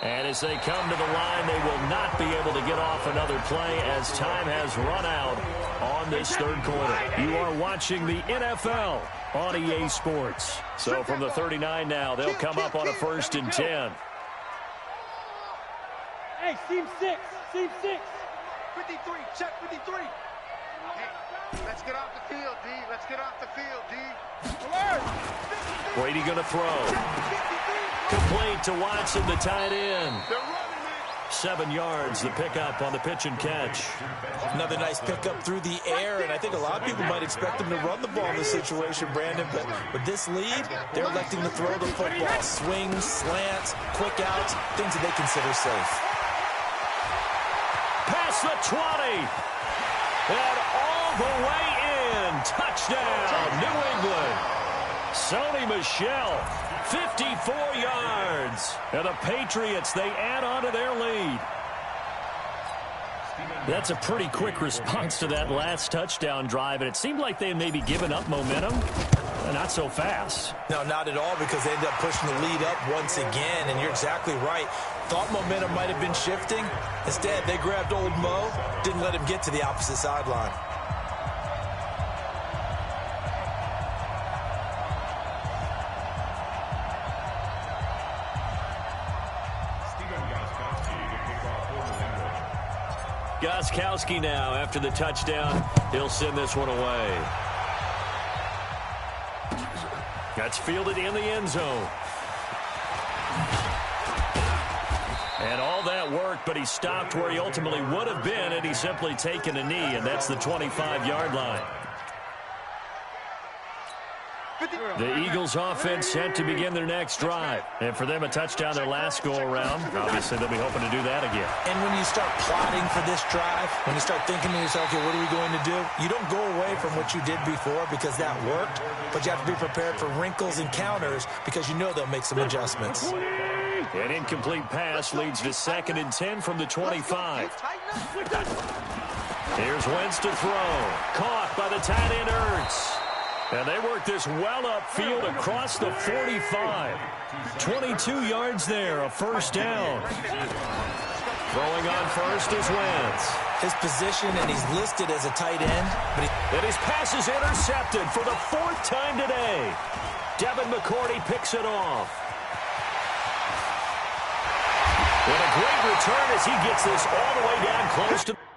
And as they come to the line, they will not be able to get off another play as time has run out on this third quarter. You are watching the NFL on EA Sports. So from the 39 now, they'll come up on a first and 10. Hey, seam 6. 53, check 53. Hey, let's get off the field, D. Let's get off the field, D. Alert. Brady going to throw. Complete to Watson, the tight end. 7 yards, the pickup on the pitch and catch. Another nice pickup through the air, and I think a lot of people might expect them to run the ball in this situation, Brandon, but with this lead, they're electing to throw the football. Swings, slants, quick outs, things that they consider safe. Past the 20, and all the way in. Touchdown, New England. Sony Michel, 54 yards. And the Patriots, they add on to their lead. That's a pretty quick response to that last touchdown drive, and it seemed like they had maybe given up momentum. Not so fast. No, not at all, because they ended up pushing the lead up once again, and you're exactly right. Thought momentum might have been shifting. Instead, they grabbed old Mo, didn't let him get to the opposite sideline. Gostkowski now, after the touchdown, he'll send this one away. That's fielded in the end zone. And all that worked, but he stopped where he ultimately would have been, and he's simply taken a knee, and that's the 25-yard line. The Eagles offense set to begin their next drive. And for them, a touchdown their last go-around. Obviously, they'll be hoping to do that again. And when you start plotting for this drive, when you start thinking to yourself, okay, what are we going to do? You don't go away from what you did before because that worked, but you have to be prepared for wrinkles and counters because you know they'll make some adjustments. An incomplete pass leads to 2nd and 10 from the 25. Here's Wentz to throw. Caught by the tight end, Ertz. And they work this well upfield across the 45. 22 yards there, a first down. Throwing on first is Wentz. His position, and he's listed as a tight end. And his pass is intercepted for the 4th time today. Devin McCourty picks it off. And a great return as he gets this all the way down close to...